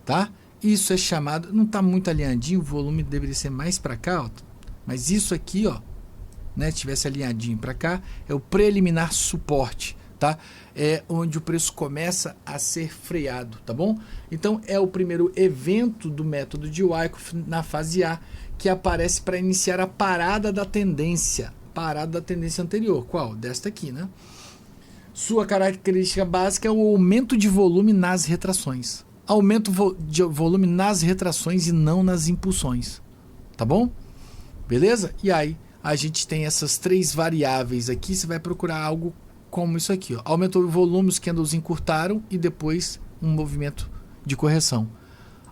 Tá? Isso é chamado, não está muito alinhadinho, o volume deveria ser mais para cá, ó, mas isso aqui, ó, né, tivesse alinhadinho para cá, é o preliminar suporte, tá? É onde o preço começa a ser freado, tá bom? Então é o primeiro evento do método de Wyckoff na fase A, que aparece para iniciar a parada da tendência anterior. Qual? Desta aqui, né? Sua característica básica é o aumento de volume nas retrações. Aumento de volume nas retrações e não nas impulsões, tá bom? Beleza? E aí a gente tem essas três variáveis aqui, você vai procurar algo como isso aqui, ó. Aumentou o volume, os candles encurtaram e depois um movimento de correção.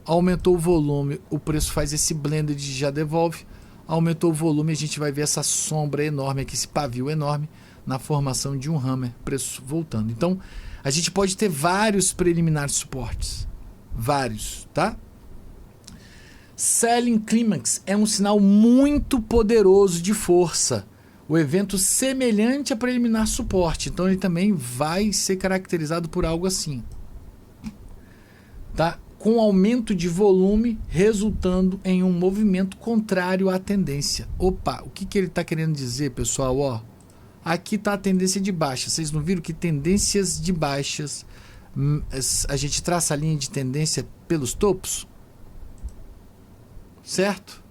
Aumentou o volume, o preço faz esse blended e já devolve. Aumentou o volume, a gente vai ver essa sombra enorme aqui, esse pavio enorme na formação de um hammer, preço voltando. Então, a gente pode ter vários preliminares suportes. Vários, tá? Selling Climax é um sinal muito poderoso de força. O evento semelhante a preliminar suporte. Então ele também vai ser caracterizado por algo assim. Tá? Com aumento de volume resultando em um movimento contrário à tendência. Opa, o que ele está querendo dizer, pessoal? Ó, aqui está a tendência de baixa. Vocês não viram que tendências de baixas, a gente traça a linha de tendência pelos topos? Certo?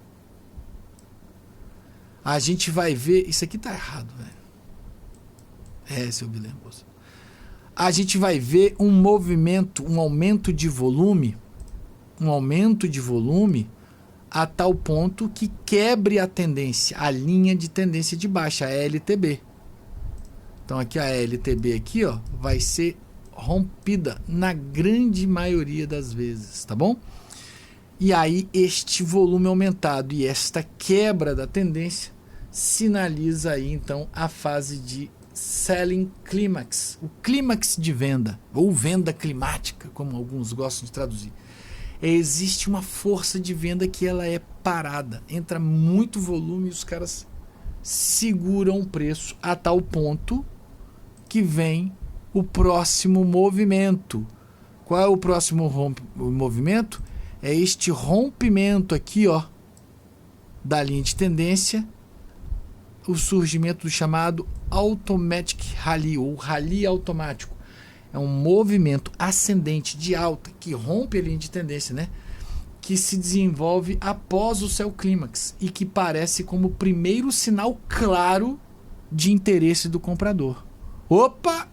A gente vai ver... Isso aqui tá errado, velho. Seu Guilherme. A gente vai ver um movimento, um aumento de volume a tal ponto que quebre a tendência, a linha de tendência de baixa, a LTB. Então aqui a LTB aqui, ó, vai ser rompida na grande maioria das vezes, tá bom? E aí este volume aumentado e esta quebra da tendência sinaliza aí então a fase de Selling Climax, o clímax de venda, ou venda climática, como alguns gostam de traduzir. Existe uma força de venda que ela é parada, entra muito volume e os caras seguram o preço a tal ponto que vem o próximo movimento. Qual é o próximo movimento? É este rompimento aqui, ó, da linha de tendência, o surgimento do chamado Automatic Rally, ou rally automático. É um movimento ascendente de alta que rompe a linha de tendência, né? que se desenvolve após o céu clímax e que parece como o primeiro sinal claro de interesse do comprador. Opa!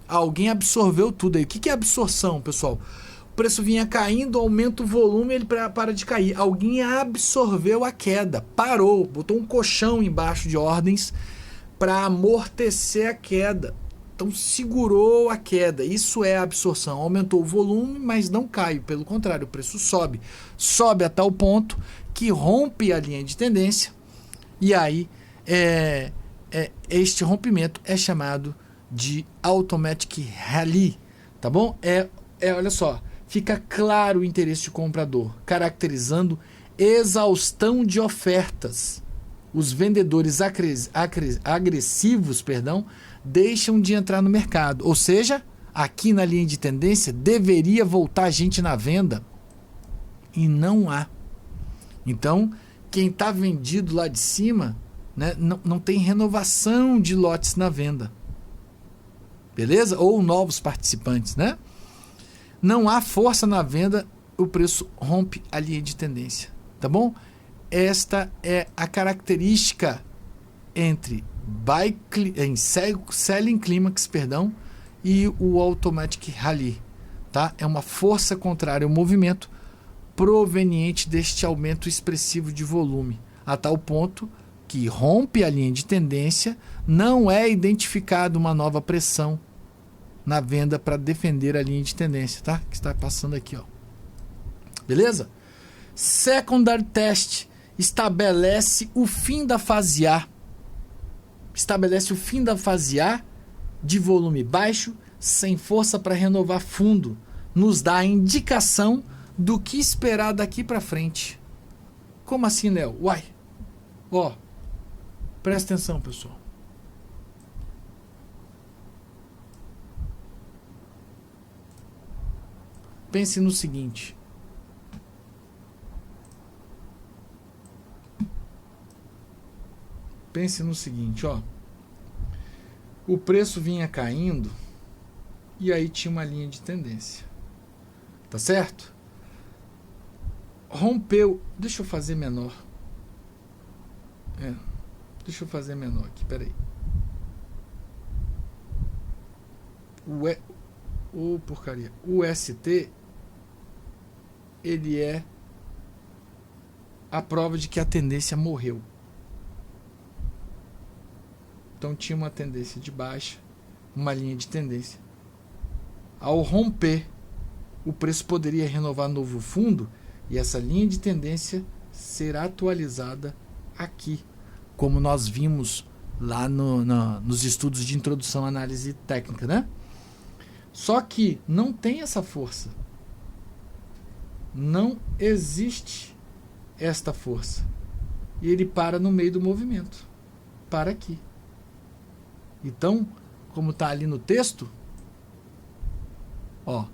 Alguém absorveu tudo aí. O que é absorção, pessoal? O preço vinha caindo, aumenta o volume, ele para de cair. Alguém absorveu a queda, parou, botou um colchão embaixo de ordens para amortecer a queda. Então segurou a queda. Isso é absorção. Aumentou o volume, mas não cai. Pelo contrário, o preço sobe. Sobe a tal ponto que rompe a linha de tendência. E aí este rompimento é chamado de automatic rally. Tá bom? Olha só. Fica claro o interesse do comprador, caracterizando exaustão de ofertas. Os vendedores agressivos, deixam de entrar no mercado. Ou seja, aqui na linha de tendência, deveria voltar gente na venda. E não há. Então, quem está vendido lá de cima, né, não tem renovação de lotes na venda. Beleza? Ou novos participantes, né? Não há força na venda, o preço rompe a linha de tendência. Tá bom? Esta é a característica entre selling climax, e o automatic rally, tá? É uma força contrária ao movimento proveniente deste aumento expressivo de volume, a tal ponto que rompe a linha de tendência, não é identificada uma nova pressão na venda para defender a linha de tendência, tá? Que está passando aqui, ó. Beleza? Secondary test estabelece o fim da fase A. Estabelece o fim da fase A de volume baixo, sem força para renovar fundo. Nos dá a indicação do que esperar daqui para frente. Como assim, Léo? Uai. Ó, presta atenção, pessoal. Pense no seguinte. Pense no seguinte, ó. O preço vinha caindo e aí tinha uma linha de tendência. Tá certo? Rompeu. Deixa eu fazer menor. Deixa eu fazer menor aqui, peraí. Porcaria. O ST, ele é a prova de que a tendência morreu. Então tinha uma tendência de baixa, uma linha de tendência. Ao romper, o preço poderia renovar novo fundo e essa linha de tendência será atualizada aqui, como nós vimos lá nos estudos de introdução à análise técnica, né? Só que não tem essa força. Não existe esta força. E ele para no meio do movimento. Para aqui. Então, como está ali no texto, ó,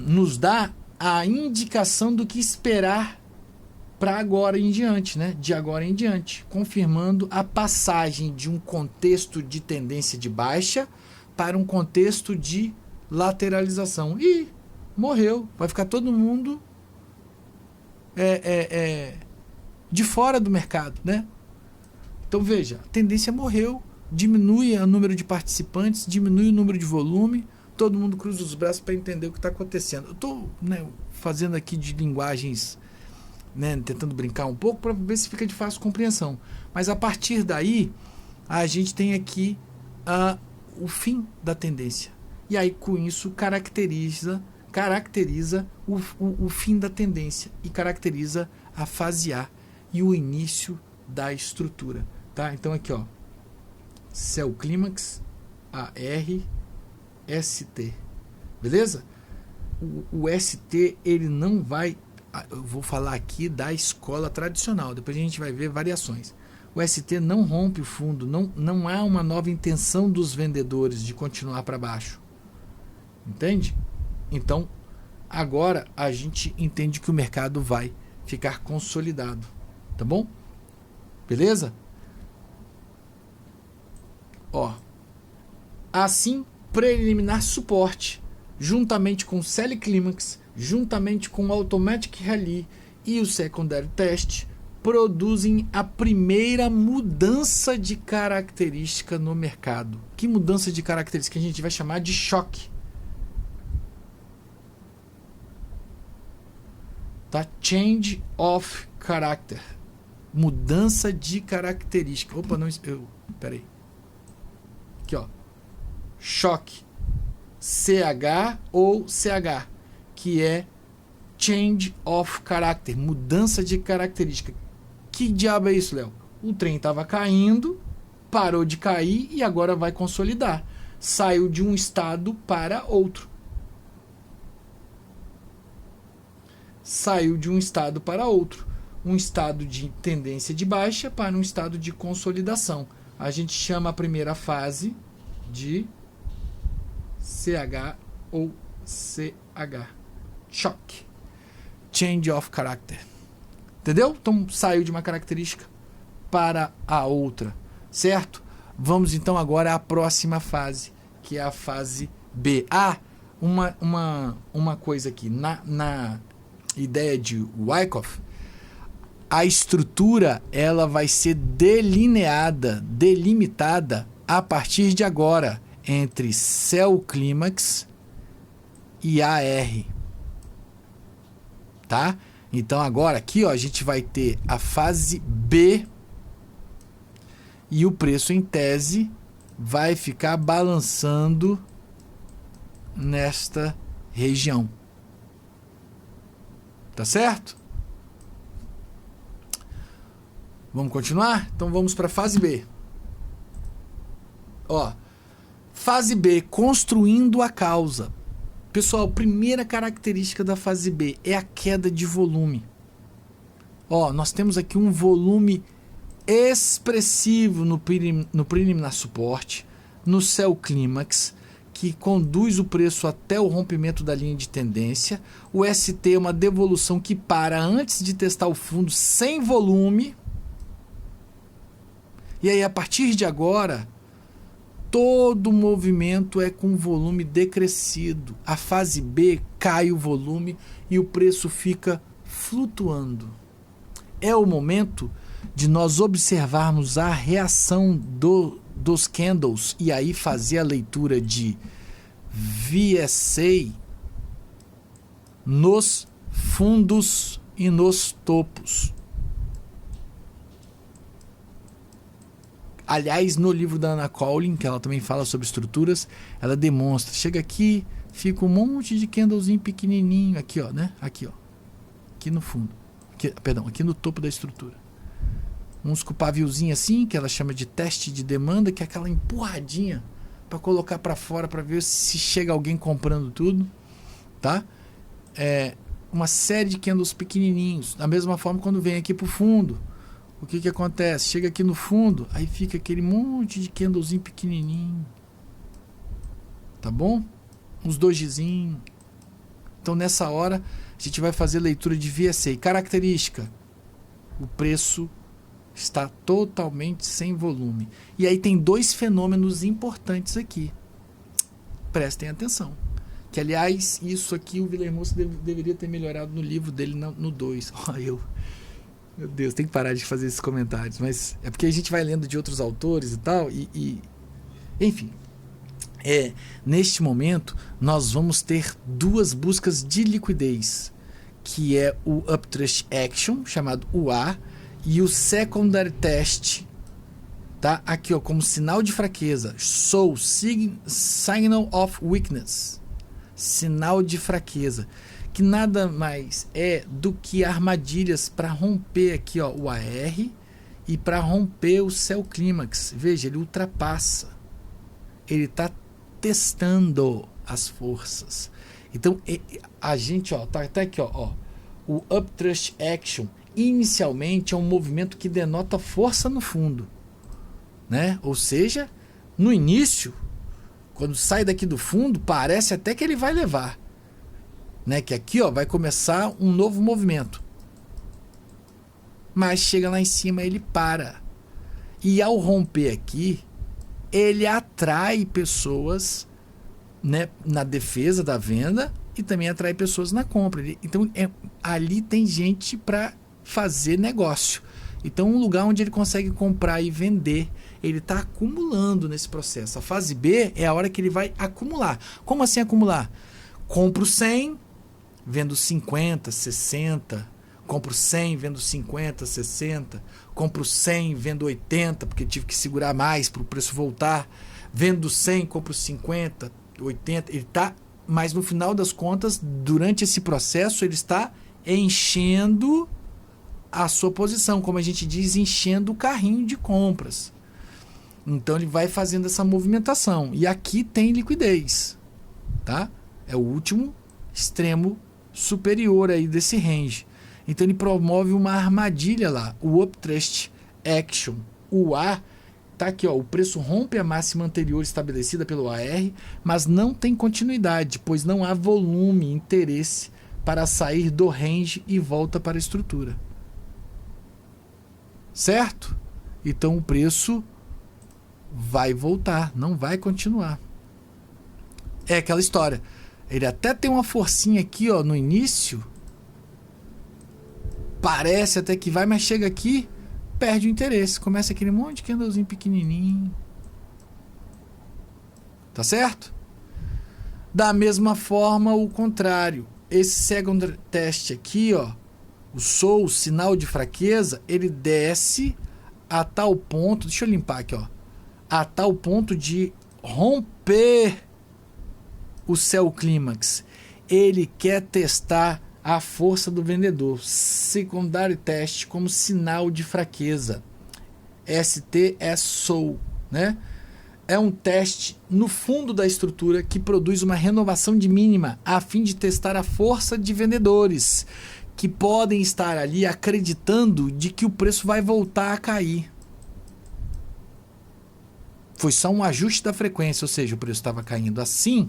nos dá a indicação do que esperar para agora em diante, né? De agora em diante, confirmando a passagem de um contexto de tendência de baixa para um contexto de lateralização. E morreu, vai ficar todo mundo de fora do mercado, né? Então veja, a tendência morreu, diminui o número de participantes, diminui o número de volume, todo mundo cruza os braços para entender o que está acontecendo. Eu estou fazendo aqui de linguagens, tentando brincar um pouco para ver se fica de fácil compreensão. Mas a partir daí, a gente tem aqui o fim da tendência. E aí com isso caracteriza o fim da tendência e caracteriza a fase A e o início da estrutura. Tá? Então aqui, ó, céu clímax, AR, ST. Beleza? O ST, ele não vai... Eu vou falar aqui da escola tradicional, depois a gente vai ver variações. O ST não rompe o fundo, não há uma nova intenção dos vendedores de continuar para baixo. Entende? Então, agora a gente entende que o mercado vai ficar consolidado. Tá bom? Beleza? Ó. Assim, para eliminar suporte, juntamente com o Seleclimax, juntamente com o Automatic Rally e o Secondary Test, produzem a primeira mudança de característica no mercado. Que mudança de característica? A gente vai chamar de choque. Tá? Change of character. Mudança de característica. Opa, não... Peraí. Aqui, ó. Choque. CH ou CH. Que é change of character. Mudança de característica. Que diabo é isso, Léo? O trem estava caindo, parou de cair e agora vai consolidar. Saiu de um estado para outro. Saiu de um estado para outro. Um estado de tendência de baixa para um estado de consolidação. A gente chama a primeira fase de CH ou CH. Shock. Change of character. Entendeu? Então saiu de uma característica para a outra. Certo? Vamos então agora à próxima fase, que é a fase B. Uma coisa aqui. Na ideia de Wyckoff, a estrutura ela vai ser delimitada a partir de agora entre cell clímax e AR. Tá? Então agora aqui, ó, a gente vai ter a fase B e o preço em tese vai ficar balançando nesta região. Tá certo? Vamos continuar? Então vamos para a fase B. Ó, fase B, construindo a causa. Pessoal, primeira característica da fase B é a queda de volume. Ó, nós temos aqui um volume expressivo no preliminar suporte, no cell clímax, que conduz o preço até o rompimento da linha de tendência. O ST é uma devolução que para antes de testar o fundo sem volume. E aí, a partir de agora, todo o movimento é com volume decrescido. A fase B cai o volume e o preço fica flutuando. É o momento de nós observarmos a reação dos candles e aí fazer a leitura de VSA nos fundos e nos topos. Aliás, no livro da Anna Cowling, que ela também fala sobre estruturas, ela demonstra. Chega aqui, fica um monte de candlezinho pequenininho. Aqui, ó, né? Aqui, ó. Aqui no fundo. Aqui no topo da estrutura. Uns com paviozinho assim, que ela chama de teste de demanda, que é aquela empurradinha para colocar para fora, para ver se chega alguém comprando tudo. Tá? Uma série de candles pequenininhos. Da mesma forma, quando vem aqui pro fundo. O que acontece? Chega aqui no fundo, aí fica aquele monte de candlezinho pequenininho. Tá bom? Uns dojizinhos. Então, nessa hora, a gente vai fazer leitura de VSA. Característica. O preço está totalmente sem volume. E aí tem dois fenômenos importantes aqui. Prestem atenção. Que, aliás, isso aqui o Vilermoso deveria ter melhorado no livro dele no 2. Meu Deus, tem que parar de fazer esses comentários, mas é porque a gente vai lendo de outros autores e tal, enfim, neste momento nós vamos ter duas buscas de liquidez, que é o Uptrust Action, chamado UA, e o Secondary Test, tá? Aqui, ó, como sinal de fraqueza, Signal of Weakness, sinal de fraqueza, que nada mais é do que armadilhas para romper aqui, ó, o AR e para romper o cell clímax. Veja, ele ultrapassa. Ele está testando as forças. Então, a gente, ó, tá até aqui, ó, o Uptrust Action inicialmente é um movimento que denota força no fundo, né? Ou seja, no início, quando sai daqui do fundo, parece até que ele vai levar. Né, que aqui, ó, vai começar um novo movimento, mas chega lá em cima, ele para, e ao romper aqui ele atrai pessoas né, na defesa da venda e também atrai pessoas na compra. Então, ali tem gente para fazer negócio. Então, um lugar onde ele consegue comprar e vender, ele está acumulando nesse processo. A fase B é a hora que ele vai acumular. Como assim acumular? Compro 100, vendo 50, 60. Compro 100, vendo 50, 60. Compro 100, vendo 80, porque tive que segurar mais para o preço voltar. Vendo 100, compro 50, 80. Ele está, mas no final das contas, durante esse processo, ele está enchendo a sua posição, como a gente diz, enchendo o carrinho de compras. Então ele vai fazendo essa movimentação. E aqui tem liquidez, tá? É o último extremo superior aí desse range. Então ele promove uma armadilha lá, o Uptrust Action. O A tá aqui, ó, o preço rompe a máxima anterior estabelecida pelo AR, mas não tem continuidade, pois não há volume, interesse para sair do range e volta para a estrutura. Certo? Então o preço vai voltar, não vai continuar. É aquela história. Ele até tem uma forcinha aqui, ó, no início. Parece até que vai, mas chega aqui, perde o interesse. Começa aquele monte de candlezinho pequenininho. Tá certo? Da mesma forma, o contrário. Esse second test aqui, ó, o sinal de fraqueza, ele desce a tal ponto, deixa eu limpar aqui, ó, a tal ponto de romper o sell clímax. Ele quer testar a força do vendedor. Secondary test como sinal de fraqueza. ST é soul, né? É um teste no fundo da estrutura que produz uma renovação de mínima a fim de testar a força de vendedores que podem estar ali acreditando de que o preço vai voltar a cair. Foi só um ajuste da frequência, ou seja, o preço estava caindo assim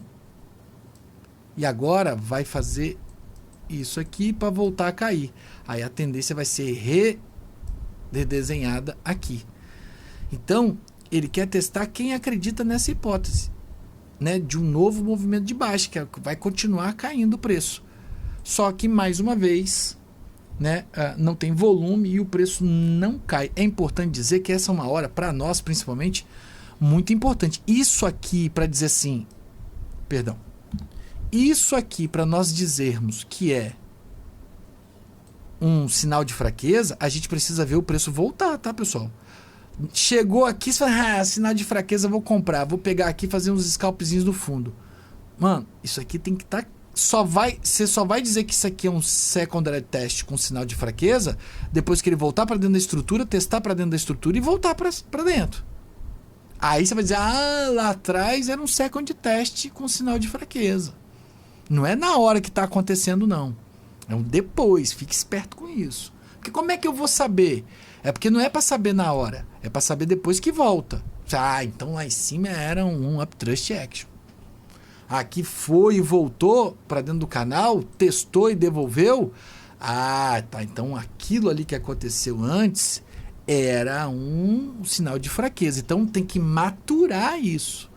e agora vai fazer isso aqui para voltar a cair. Aí a tendência vai ser redesenhada aqui. Então, ele quer testar quem acredita nessa hipótese, né, de um novo movimento de baixa, que vai continuar caindo o preço. Só que, mais uma vez, né, não tem volume e o preço não cai. É importante dizer que essa é uma hora, para nós principalmente, muito importante. Isso aqui, para dizer assim, perdão, isso aqui, para nós dizermos que é um sinal de fraqueza, a gente precisa ver o preço voltar, tá, pessoal? Chegou aqui, você fala, sinal de fraqueza, vou comprar, vou pegar aqui e fazer uns scalpzinhos no fundo. Mano, isso aqui tem que estar... Você só vai dizer que isso aqui é um secondary test com sinal de fraqueza depois que ele voltar para dentro da estrutura, testar para dentro da estrutura e voltar para dentro. Aí você vai dizer, lá atrás era um second test com sinal de fraqueza. Não é na hora que está acontecendo, não. É um depois, fique esperto com isso. Porque como é que eu vou saber? É porque não é para saber na hora, é para saber depois que volta. Então lá em cima era um Uptrust Action. Aqui foi e voltou para dentro do canal, testou e devolveu. Tá, então aquilo ali que aconteceu antes era um sinal de fraqueza. Então tem que maturar isso.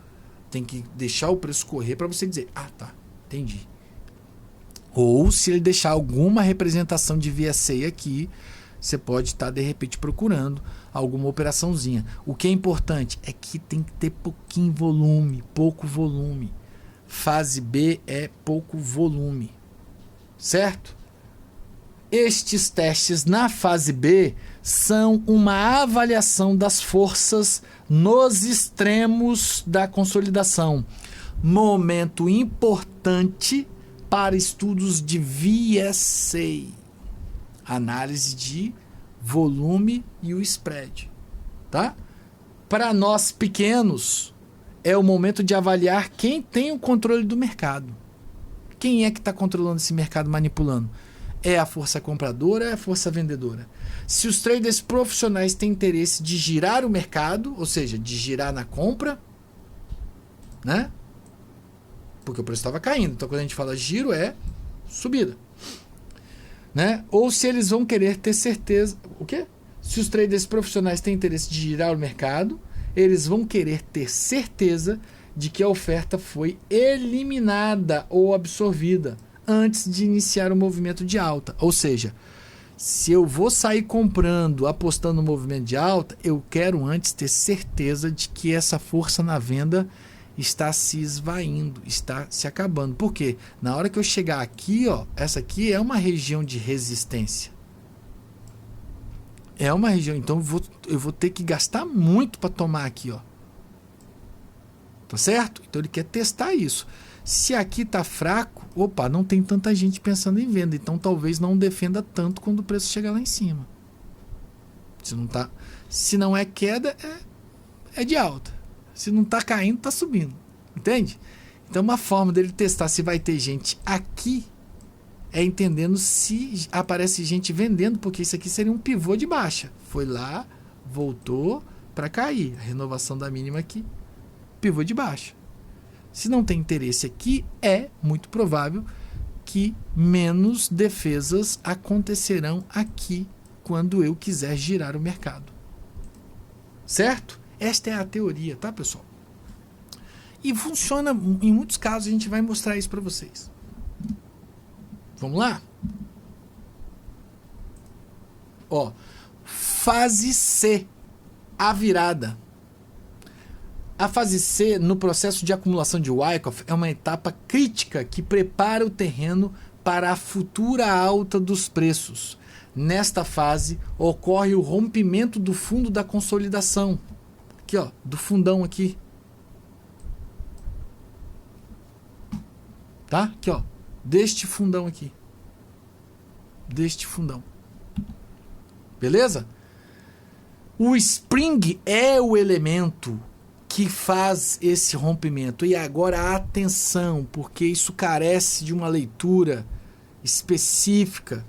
Tem que deixar o preço correr para você dizer, tá, entendi. Ou se ele deixar alguma representação de VSA aqui, você pode estar de repente procurando alguma operaçãozinha. O que é importante é que tem que ter pouquinho volume, pouco volume. Fase B é pouco volume, certo? Estes testes na fase B são uma avaliação das forças nos extremos da consolidação. Momento importante para estudos de VSA, análise de volume e o spread, tá? Para nós pequenos, é o momento de avaliar quem tem o controle do mercado. Quem é que está controlando esse mercado, manipulando? É a força compradora ou é a força vendedora? Se os traders profissionais têm interesse de girar o mercado, ou seja, de girar na compra, né? Porque o preço estava caindo. Então, quando a gente fala giro, é subida, né? Ou se eles vão querer ter certeza... O quê? Se os traders profissionais têm interesse de girar o mercado, eles vão querer ter certeza de que a oferta foi eliminada ou absorvida antes de iniciar o movimento de alta. Ou seja, se eu vou sair comprando, apostando no movimento de alta, eu quero antes ter certeza de que essa força na venda está se esvaindo, está se acabando. Por quê? Na hora que eu chegar aqui, ó, essa aqui é uma região de resistência. É uma região, então eu vou ter que gastar muito para tomar aqui, ó. Tá certo? Então ele quer testar isso. Se aqui tá fraco, opa, não tem tanta gente pensando em venda, então talvez não defenda tanto quando o preço chegar lá em cima. Se não é queda, é de alta. Se não tá caindo, tá subindo. Entende? Então uma forma dele testar se vai ter gente aqui é entendendo se aparece gente vendendo, porque isso aqui seria um pivô de baixa. Foi lá, voltou para cair. A renovação da mínima aqui, pivô de baixa. Se não tem interesse aqui, é muito provável que menos defesas acontecerão aqui quando eu quiser girar o mercado. Certo? Esta é a teoria, tá, pessoal? E funciona em muitos casos, a gente vai mostrar isso para vocês. Vamos lá? Ó, fase C, a virada. A fase C, no processo de acumulação de Wyckoff, é uma etapa crítica que prepara o terreno para a futura alta dos preços. Nesta fase, ocorre o rompimento do fundo da consolidação. Aqui, ó, do fundão aqui. Tá? Aqui, ó, deste fundão aqui. Deste fundão. Beleza? O spring é o elemento que faz esse rompimento. E agora atenção, porque isso carece de uma leitura específica.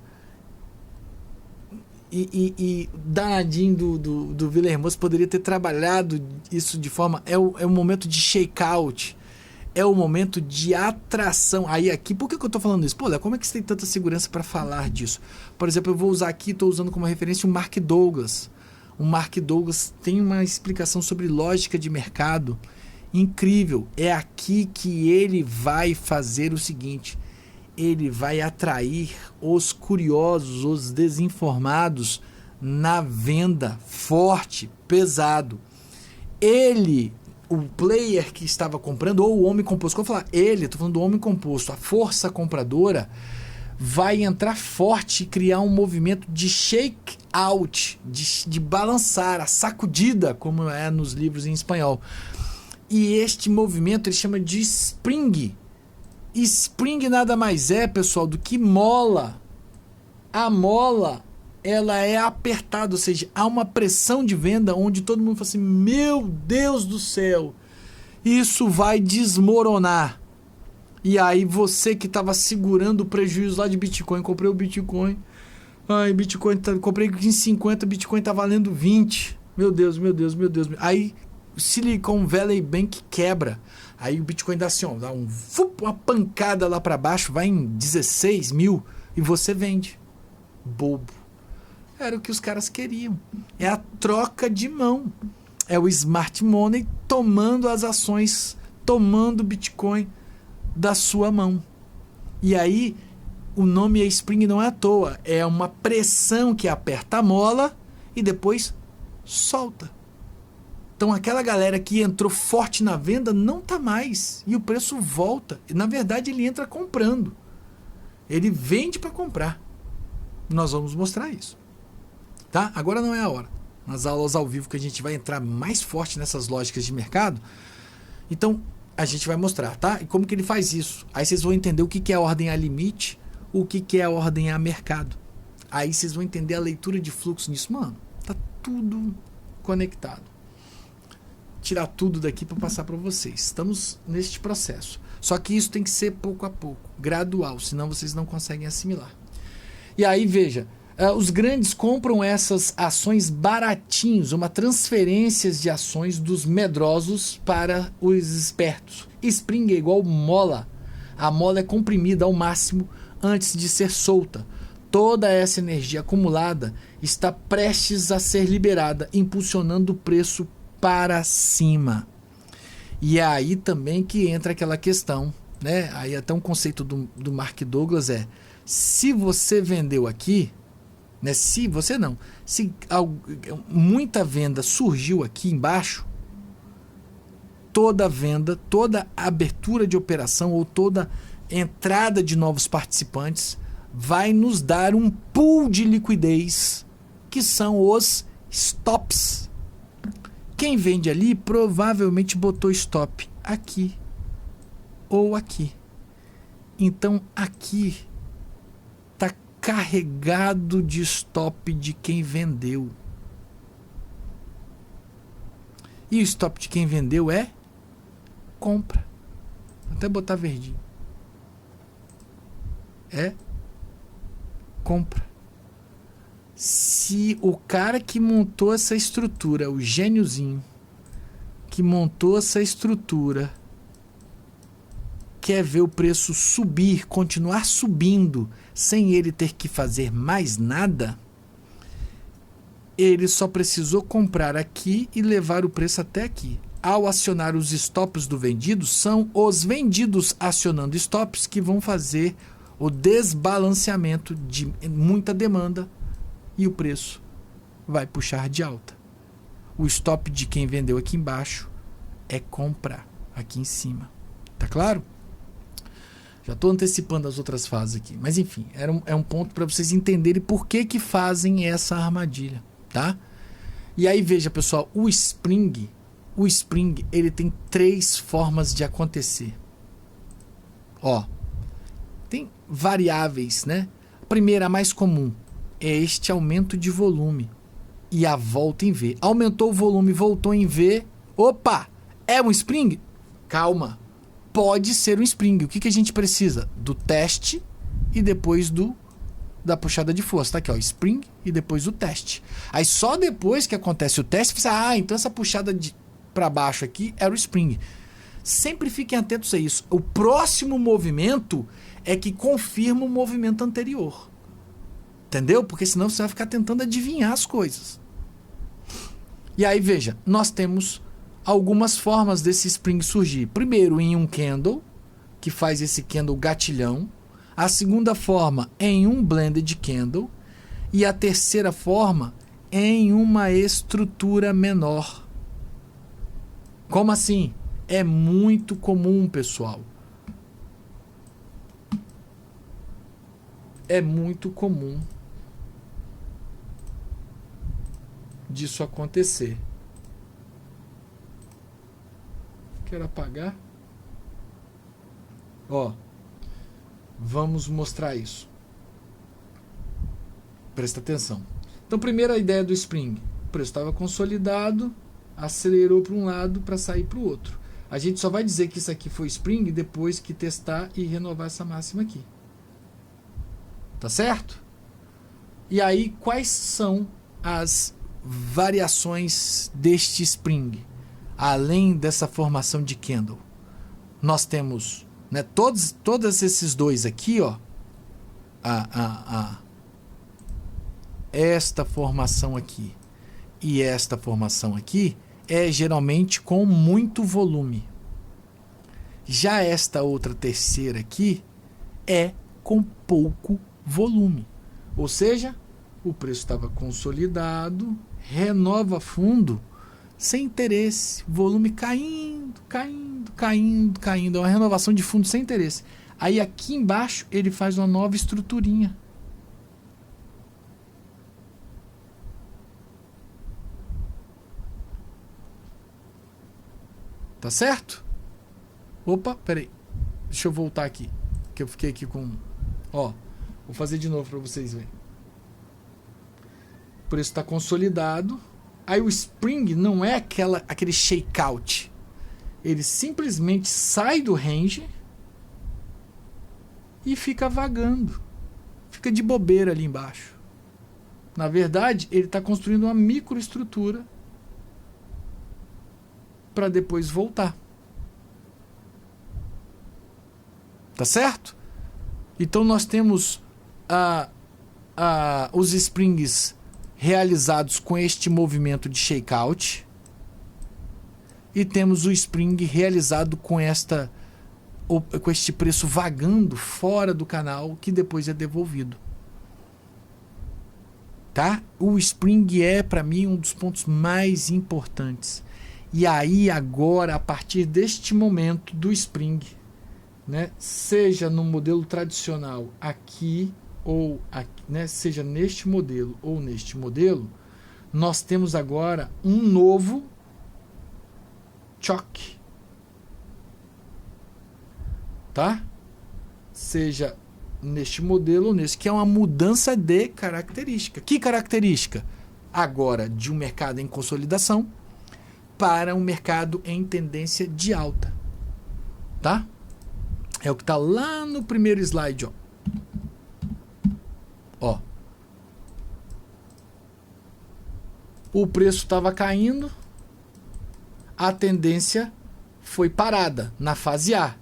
E danadinho do Villermoz poderia ter trabalhado isso de forma... É o momento de shakeout. É o momento de atração. Aí aqui, por que eu estou falando isso? Pô, Léo, como é que você tem tanta segurança para falar disso? Por exemplo, eu vou usar aqui, estou usando como referência o Mark Douglas. O Mark Douglas tem uma explicação sobre lógica de mercado incrível. É aqui que ele vai fazer o seguinte: ele vai atrair os curiosos, os desinformados na venda forte, pesado. Ele, o player que estava comprando, ou o homem composto, quando eu falar ele, estou falando do homem composto, a força compradora vai entrar forte e criar um movimento de shake out, de balançar, a sacudida, como é nos livros em espanhol. E este movimento ele chama de spring. Spring nada mais é, pessoal, do que mola. A mola, ela é apertada, ou seja, há uma pressão de venda onde todo mundo fala assim: meu Deus do céu, isso vai desmoronar. E aí você que estava segurando o prejuízo lá de Bitcoin, comprei o Bitcoin, Bitcoin comprei em 50, Bitcoin tá valendo 20. Meu Deus. Aí o Silicon Valley Bank quebra. Aí o Bitcoin dá assim, ó, dá uma pancada lá para baixo, vai em 16 mil e você vende. Bobo. Era o que os caras queriam. É a troca de mão. É o smart money tomando as ações, tomando o Bitcoin da sua mão. E aí o nome spring não é à toa. É uma pressão que aperta a mola e depois solta. Então aquela galera que entrou forte na venda não tá mais. E o preço volta. E, na verdade ele entra comprando. Ele vende para comprar. Nós vamos mostrar isso. Tá? Agora não é a hora. Nas aulas ao vivo que a gente vai entrar mais forte nessas lógicas de mercado. Então a gente vai mostrar, tá? E como que ele faz isso? Aí vocês vão entender o que é a ordem a limite, o que é a ordem a mercado. Aí vocês vão entender a leitura de fluxo nisso. Mano, tá tudo conectado. Tirar tudo daqui para passar para vocês. Estamos neste processo. Só que isso tem que ser pouco a pouco, gradual, senão vocês não conseguem assimilar. E aí, veja, os grandes compram essas ações baratinhos, uma transferência de ações dos medrosos para os espertos. Spring é igual mola. A mola é comprimida ao máximo antes de ser solta. Toda essa energia acumulada está prestes a ser liberada, impulsionando o preço para cima. E é aí também que entra aquela questão, né? Aí até um conceito do Mark Douglas é: se você vendeu aqui, né? Se você não, se muita venda surgiu aqui embaixo, toda venda, toda abertura de operação ou toda entrada de novos participantes vai nos dar um pool de liquidez, que são os stops. Quem vende ali provavelmente botou stop aqui ou aqui. Então aqui está carregado de stop de quem vendeu. E o stop de quem vendeu é compra. Vou até botar verdinho. É compra. Se o cara que montou essa estrutura, o gêniozinho que montou essa estrutura, quer ver o preço subir, continuar subindo, sem ele ter que fazer mais nada, ele só precisou comprar aqui e levar o preço até aqui. Ao acionar os stops do vendido, são os vendidos acionando stops que vão fazer o desbalanceamento de muita demanda e o preço vai puxar de alta. O stop de quem vendeu aqui embaixo é comprar aqui em cima. Tá claro? Já estou antecipando as outras fases aqui. Mas enfim, é um ponto para vocês entenderem por que fazem essa armadilha. Tá? E aí veja, pessoal, o Spring ele tem 3 formas de acontecer. Ó, tem variáveis, né? A primeira, a mais comum, é este aumento de volume e a volta em V. Aumentou o volume, voltou em V. Opa! É um Spring? Calma. Pode ser um Spring. O que a gente precisa? Do teste e depois da puxada de força. Tá aqui, ó, Spring e depois o teste. Aí só depois que acontece o teste, você então essa puxada para baixo aqui era o Spring. Sempre fiquem atentos a isso. O próximo movimento é que confirma o movimento anterior. Entendeu? Porque senão você vai ficar tentando adivinhar as coisas. E aí, veja, nós temos algumas formas desse Spring surgir. Primeiro, em um candle, que faz esse candle gatilhão. A segunda forma, em um blended candle. E a terceira forma, em uma estrutura menor. Como assim? É muito comum, pessoal. É muito comum disso acontecer. Quero apagar. Ó, vamos mostrar isso. Presta atenção. Então, primeira ideia do Spring. O preço estava consolidado, acelerou para um lado para sair para o outro. A gente só vai dizer que isso aqui foi Spring depois que testar e renovar essa máxima aqui. Tá certo? E aí, quais são as variações deste Spring? Além dessa formação de candle, nós temos, né, todos esses dois aqui, ó, esta formação aqui e esta formação aqui é geralmente com muito volume. Já esta outra terceira aqui é com pouco volume. Ou seja, o preço estava consolidado, renova fundo, sem interesse, volume caindo. É uma renovação de fundo sem interesse. Aí aqui embaixo ele faz uma nova estruturinha. Tá certo? Opa, peraí. Deixa eu voltar aqui. Que eu fiquei aqui com... Ó, vou fazer de novo para vocês verem. O preço está consolidado. Aí o Spring não é aquele shakeout. Ele simplesmente sai do range e fica vagando. Fica de bobeira ali embaixo. Na verdade, ele está construindo uma microestrutura para depois voltar. Tá certo? Então nós temos os Springs realizados com este movimento de shakeout e temos o Spring realizado com este preço vagando fora do canal, que depois é devolvido. Tá? O Spring é, para mim, um dos pontos mais importantes. E aí, agora, a partir deste momento do Spring, né, seja no modelo tradicional aqui ou aqui, né, seja neste modelo ou neste modelo, nós temos agora um novo choque. Tá? Seja neste modelo ou nesse, que é uma mudança de característica. Que característica? Agora, de um mercado em consolidação para um mercado em tendência de alta. Tá? É o que está lá no primeiro slide, ó. Ó. O preço estava caindo, a tendência foi parada na fase A.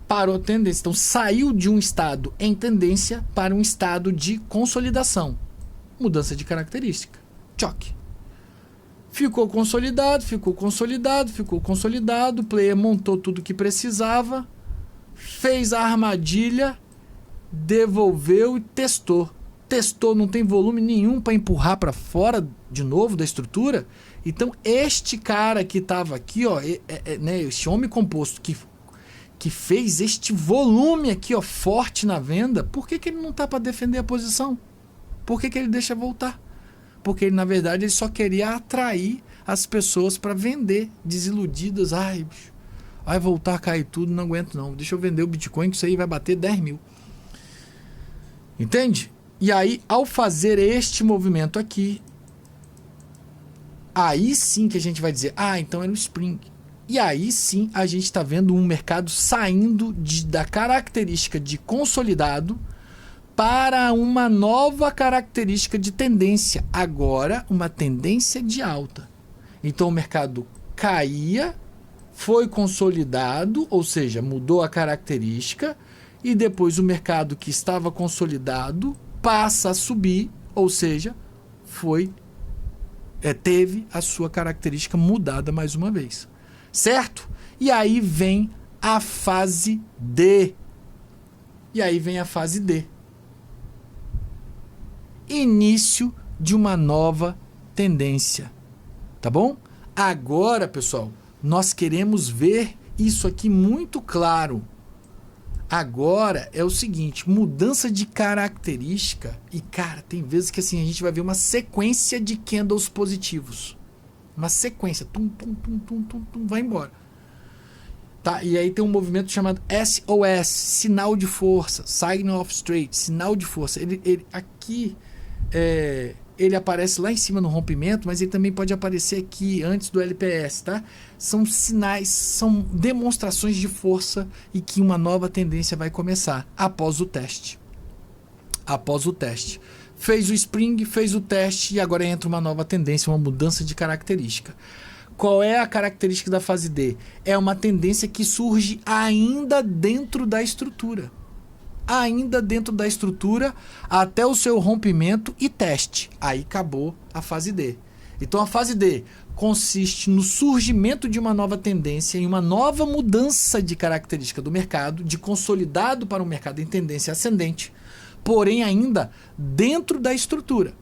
Parou a tendência. Então saiu de um estado em tendência para um estado de consolidação. Mudança de característica. Choque. Ficou consolidado, ficou consolidado, ficou consolidado. O player montou tudo que precisava, fez a armadilha, devolveu e testou. Testou, não tem volume nenhum para empurrar para fora de novo da estrutura. Então este cara que estava aqui, ó, né, este homem composto que fez este volume aqui, ó, forte na venda, por que ele não está para defender a posição? Por que ele deixa voltar? Porque ele, na verdade, ele só queria atrair as pessoas para vender, desiludidas. Ai, bicho, vai voltar a cair tudo, não aguento não. Deixa eu vender o Bitcoin, que isso aí vai bater 10 mil. Entende? E aí, ao fazer este movimento aqui, aí sim que a gente vai dizer, então era o Spring. E aí sim a gente está vendo um mercado saindo da característica de consolidado para uma nova característica de tendência. Agora, uma tendência de alta. Então o mercado caía, foi consolidado, ou seja, mudou a característica, e depois o mercado que estava consolidado passa a subir, ou seja, teve a sua característica mudada mais uma vez. Certo? E aí vem a fase D. Início de uma nova tendência. Tá bom? Agora, pessoal, nós queremos ver isso aqui muito claro. Agora é o seguinte, mudança de característica. E, cara, tem vezes que assim, a gente vai ver uma sequência de candles positivos. Uma sequência. Tum, tum, tum, tum, tum, tum, vai embora. Tá? E aí tem um movimento chamado SOS, sinal de força. Sign of Straight, sinal de força. Aqui, ele aparece lá em cima no rompimento, mas ele também pode aparecer aqui antes do LPS, tá? São sinais, são demonstrações de força e que uma nova tendência vai começar após o teste. Fez o Spring, fez o teste e agora entra uma nova tendência, uma mudança de característica. Qual é a característica da fase D? É uma tendência que surge ainda dentro da estrutura. Até o seu rompimento e teste. Aí acabou a fase D. Então a fase D consiste no surgimento de uma nova tendência e uma nova mudança de característica do mercado, de consolidado para um mercado em tendência ascendente, porém ainda dentro da estrutura.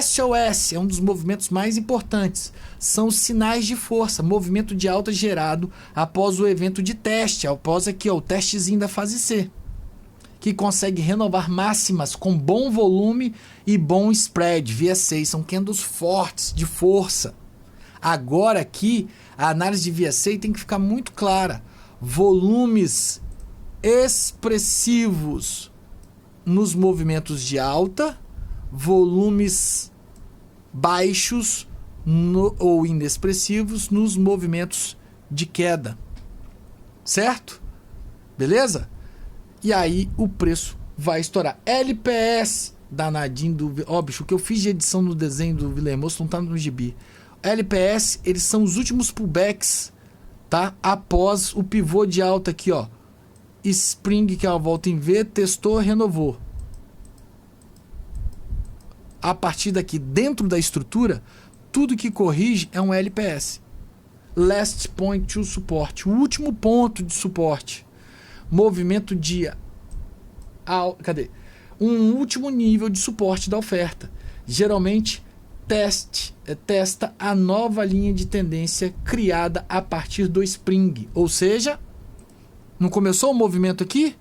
SOS é um dos movimentos mais importantes. São os sinais de força, movimento de alta gerado após o evento de teste, após aqui, o testezinho da fase C, que consegue renovar máximas com bom volume e bom spread, VSA, são candles fortes, de força. Agora aqui, a análise de VSA tem que ficar muito clara. Volumes expressivos nos movimentos de alta, volumes baixos ou inexpressivos nos movimentos de queda. Certo? Beleza? E aí o preço vai estourar. LPS danadinho do... bicho, o que eu fiz de edição no desenho do Vilemoso não tá no gibi. LPS, eles são os últimos pullbacks, tá? Após o pivô de alta aqui, ó. Spring, que é uma volta em V, testou, renovou. A partir daqui, dentro da estrutura, tudo que corrige é um LPS. Last Point to Support, o último ponto de suporte. Movimento de... Um último nível de suporte da oferta. Geralmente, testa a nova linha de tendência criada a partir do Spring. Ou seja, não começou o movimento aqui?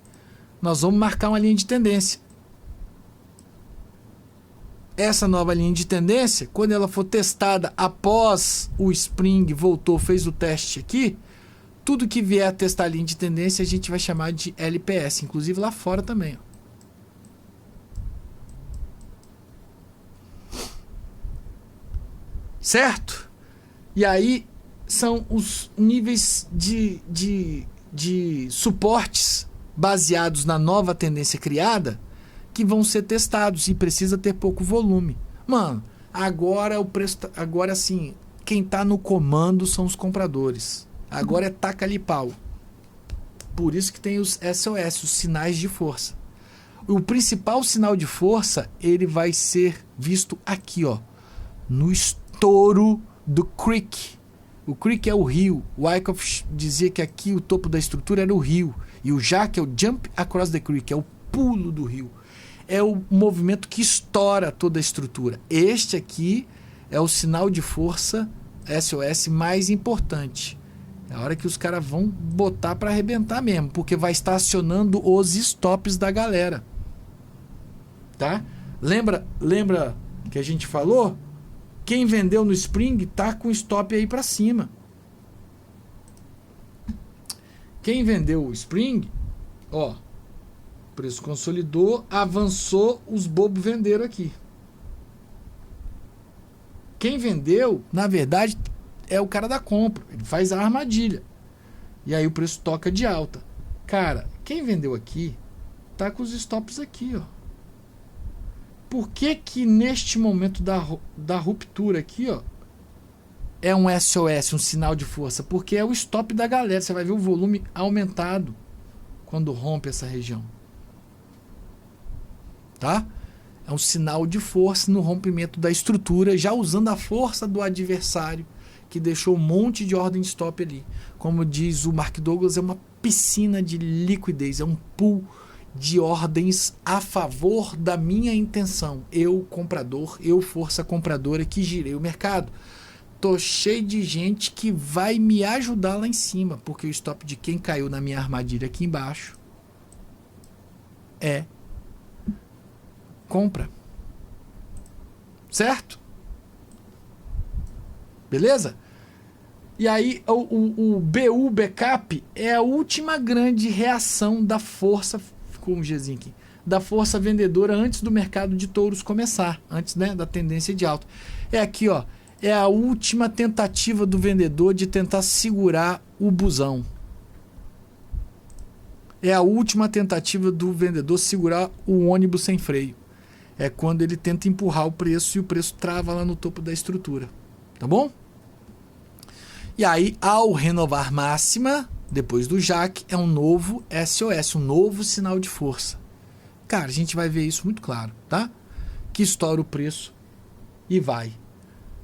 Nós vamos marcar uma linha de tendência. Essa nova linha de tendência, quando ela for testada após o Spring voltou, fez o teste aqui, tudo que vier a testar a linha de tendência a gente vai chamar de LPS, inclusive lá fora também. Ó. Certo? E aí são os níveis de suportes baseados na nova tendência criada que vão ser testados e precisa ter pouco volume. Mano, agora o preço, agora assim, quem tá no comando são os compradores. Agora é taca-lhe pau. Por isso que tem os SOS, os sinais de força. O principal sinal de força, ele vai ser visto aqui, ó, no estouro do creek. O creek é o rio. O Wyckoff dizia que aqui o topo da estrutura era o rio. E o Jack é o jump across the creek, é o pulo do rio. É o movimento que estoura toda a estrutura. Este aqui é o sinal de força SOS mais importante. É a hora que os caras vão botar para arrebentar mesmo, porque vai estar acionando os stops da galera. Tá? Lembra que a gente falou? Quem vendeu no Spring tá com stop aí para cima. Quem vendeu o Spring, ó, o preço consolidou, avançou, os bobos venderam aqui. Quem vendeu, na verdade, é o cara da compra. Ele faz a armadilha. E aí o preço toca de alta. Cara, quem vendeu aqui, tá com os stops aqui, ó. Por que neste momento da ruptura aqui, ó, é um SOS, um sinal de força? Porque é o stop da galera. Você vai ver o volume aumentado quando rompe essa região. Tá? É um sinal de força no rompimento da estrutura, já usando a força do adversário, que deixou um monte de ordem de stop ali. Como diz o Mark Douglas, é uma piscina de liquidez, é um pool de ordens a favor da minha intenção. Eu, comprador, eu, força compradora, que girei o mercado. Tô cheio de gente que vai me ajudar lá em cima, porque o stop de quem caiu na minha armadilha aqui embaixo é compra. Certo? Beleza? E aí o BU Backup é a última grande reação da força, ficou um Gzinho aqui, da força vendedora antes do mercado de touros começar, antes, né, da tendência de alta. É aqui, ó, é a última tentativa do vendedor de tentar segurar o busão. É a última tentativa do vendedor segurar o ônibus sem freio. É quando ele tenta empurrar o preço e o preço trava lá no topo da estrutura. Tá bom? E aí, ao renovar máxima, depois do Jack, é um novo SOS, um novo sinal de força. Cara, a gente vai ver isso muito claro, tá? Que estoura o preço e vai.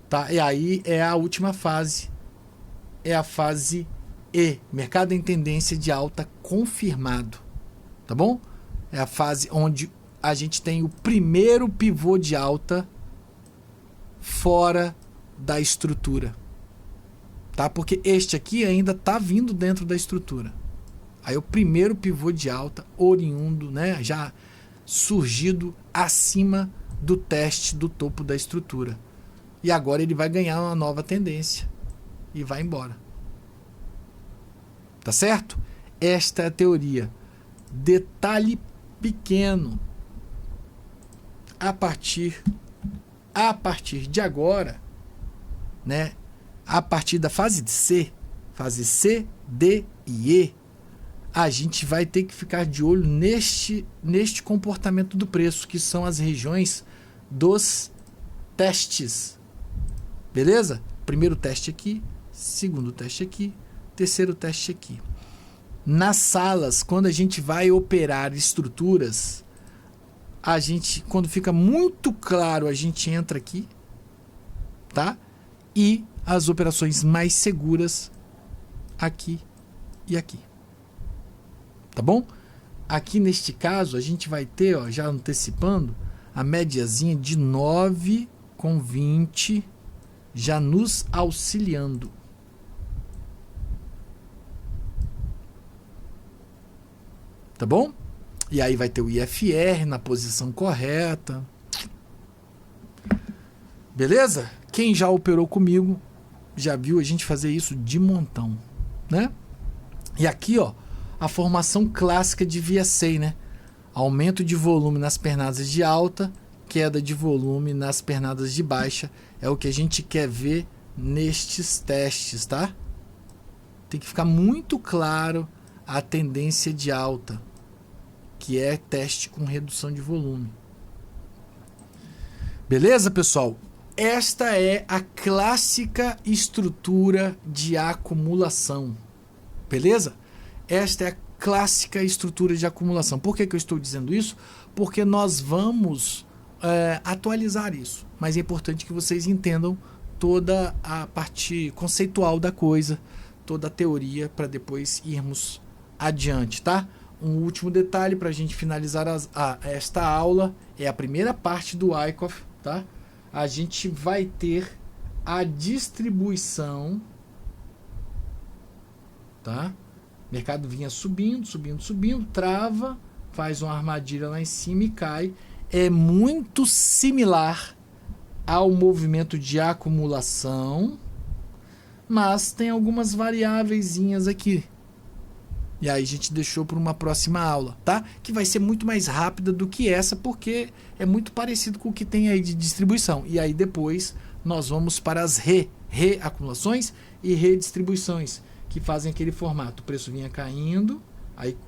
Tá? E aí é a última fase. É a fase E. Mercado em tendência de alta confirmado. Tá bom? É a fase onde a gente tem o primeiro pivô de alta fora da estrutura. Tá? Porque este aqui ainda está vindo dentro da estrutura. Aí o primeiro pivô de alta oriundo, né, já surgido acima do teste do topo da estrutura. E agora ele vai ganhar uma nova tendência e vai embora. Tá certo? Esta é a teoria. Detalhe pequeno. A partir de agora, né, a partir da fase C, D e E, a gente vai ter que ficar de olho neste comportamento do preço, que são as regiões dos testes. Beleza? Primeiro teste aqui, segundo teste aqui, terceiro teste aqui. Nas salas, quando a gente vai operar estruturas, a gente, quando fica muito claro, a gente entra aqui, tá? e as operações mais seguras aqui e aqui. Tá bom? Aqui neste caso, a gente vai ter, ó, já antecipando, a médiazinha de 9,20 já nos auxiliando. Tá bom? E aí vai ter o IFR na posição correta. Beleza? Quem já operou comigo já viu a gente fazer isso de montão, né? E aqui, ó, a formação clássica de VSA, né? Aumento de volume nas pernadas de alta, queda de volume nas pernadas de baixa. É o que a gente quer ver nestes testes, tá? Tem que ficar muito claro a tendência de alta, que é teste com redução de volume. Beleza, pessoal? Esta é a clássica estrutura de acumulação. Beleza? Esta é a clássica estrutura de acumulação. Por que eu estou dizendo isso? Porque nós vamos atualizar isso. Mas é importante que vocês entendam toda a parte conceitual da coisa, toda a teoria, para depois irmos adiante, tá? Um último detalhe para a gente finalizar esta aula é a primeira parte do Wyckoff, tá? A gente vai ter a distribuição, tá? O mercado vinha subindo, subindo, subindo, trava, faz uma armadilha lá em cima e cai. É muito similar ao movimento de acumulação, mas tem algumas variáveiszinhas aqui. E aí a gente deixou para uma próxima aula, tá? Que vai ser muito mais rápida do que essa, porque é muito parecido com o que tem aí de distribuição. E aí depois nós vamos para as reacumulações e redistribuições, que fazem aquele formato. O preço vinha caindo, aí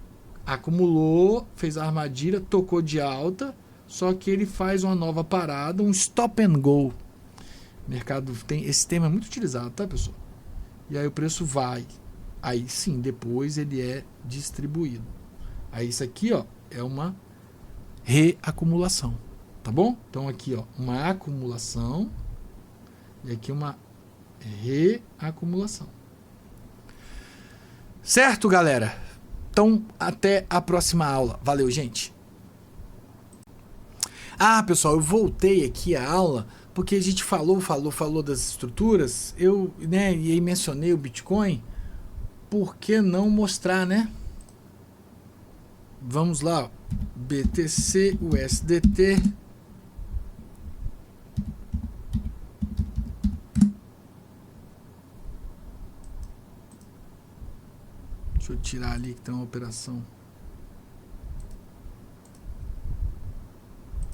acumulou, fez a armadilha, tocou de alta, só que ele faz uma nova parada, um stop and go. O mercado tem esse termo, é muito utilizado, tá, pessoal? E aí o preço vai. Aí sim, depois ele é distribuído. Aí isso aqui, ó, é uma reacumulação, tá bom? Então aqui, ó, uma acumulação e aqui uma reacumulação. Certo, galera? Então, até a próxima aula. Valeu, gente. Ah, pessoal, eu voltei aqui a aula porque a gente falou das estruturas, e aí mencionei o Bitcoin. Por que não mostrar, né? Vamos lá, BTC, USDT. Deixa eu tirar ali que tem uma operação.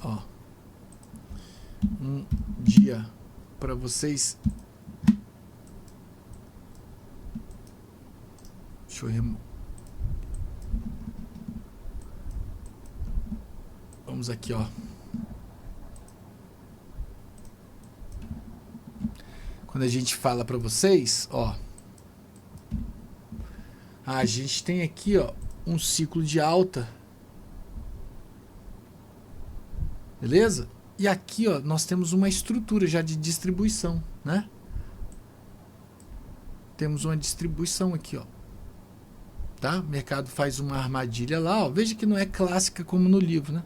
Ó, um dia para vocês. Deixa eu Vamos aqui, ó. Quando a gente fala para vocês, ó, a gente tem aqui, ó, um ciclo de alta. Beleza? E aqui, ó, nós temos uma estrutura já de distribuição, né? Temos uma distribuição aqui, ó. Tá? O mercado faz uma armadilha lá, ó. Veja que não é clássica como no livro, né?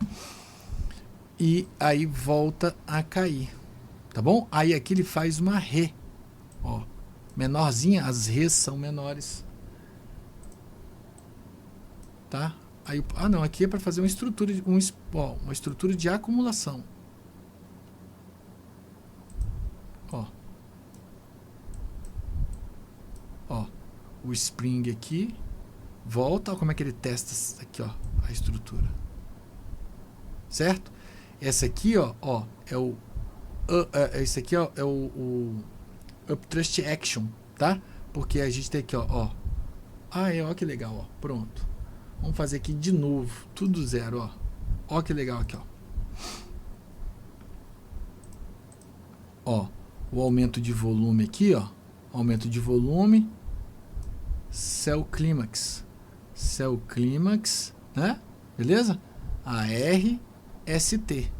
E aí volta a cair, tá bom? Aí aqui ele faz uma ré, ó, menorzinha, as rés são menores, tá? Aí, não, aqui é para fazer uma estrutura, uma estrutura de acumulação, ó, o spring aqui. Volta, ó, como é que ele testa aqui, ó, a estrutura. Certo? Essa aqui, ó, é o esse aqui, ó, é o Uptrust Action, tá? Porque a gente tem aqui, ó. Ó que legal, ó. Pronto. Vamos fazer aqui de novo, tudo zero, ó. Ó que legal aqui, ó. Ó, o aumento de volume aqui, ó. Aumento de volume. Sell Climax, né? Beleza? ARST.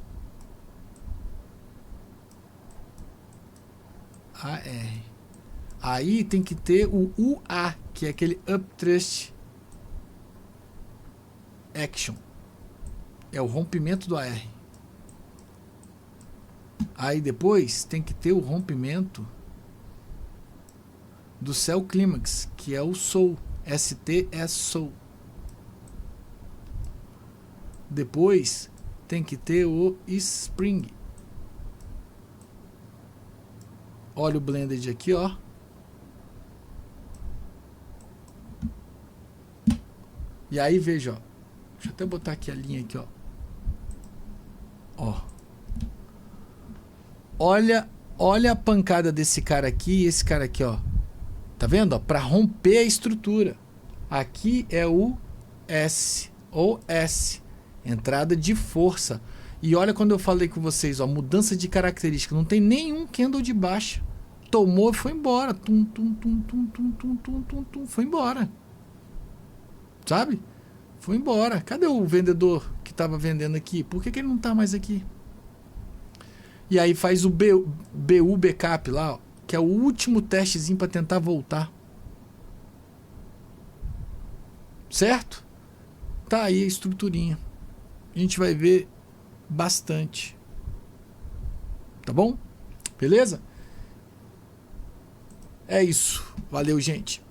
AR. Aí tem que ter o UA, que é aquele Upthrust Action. É o rompimento do AR. Aí depois tem que ter o rompimento do Cell Climax, que é o SOL. ST é SOL. Depois tem que ter o Spring. Olha o blended aqui, ó. E aí veja, ó. Deixa eu até botar aqui a linha aqui, ó. Ó. Olha a pancada desse cara aqui e esse cara aqui, ó. Tá vendo? Para romper a estrutura. Aqui é o S ou S, entrada de força. E olha quando eu falei com vocês, ó, mudança de característica, não tem nenhum candle de baixa. Tomou e foi embora. Tum, tum, tum, tum, tum, tum, tum, tum, tum, foi embora. Sabe? Foi embora. Cadê o vendedor que estava vendendo aqui? Por que ele não está mais aqui? E aí faz o BU backup lá, ó, que é o último testezinho para tentar voltar. Certo? Tá aí a estruturinha. A gente vai ver bastante. Tá bom? Beleza? É isso. Valeu, gente.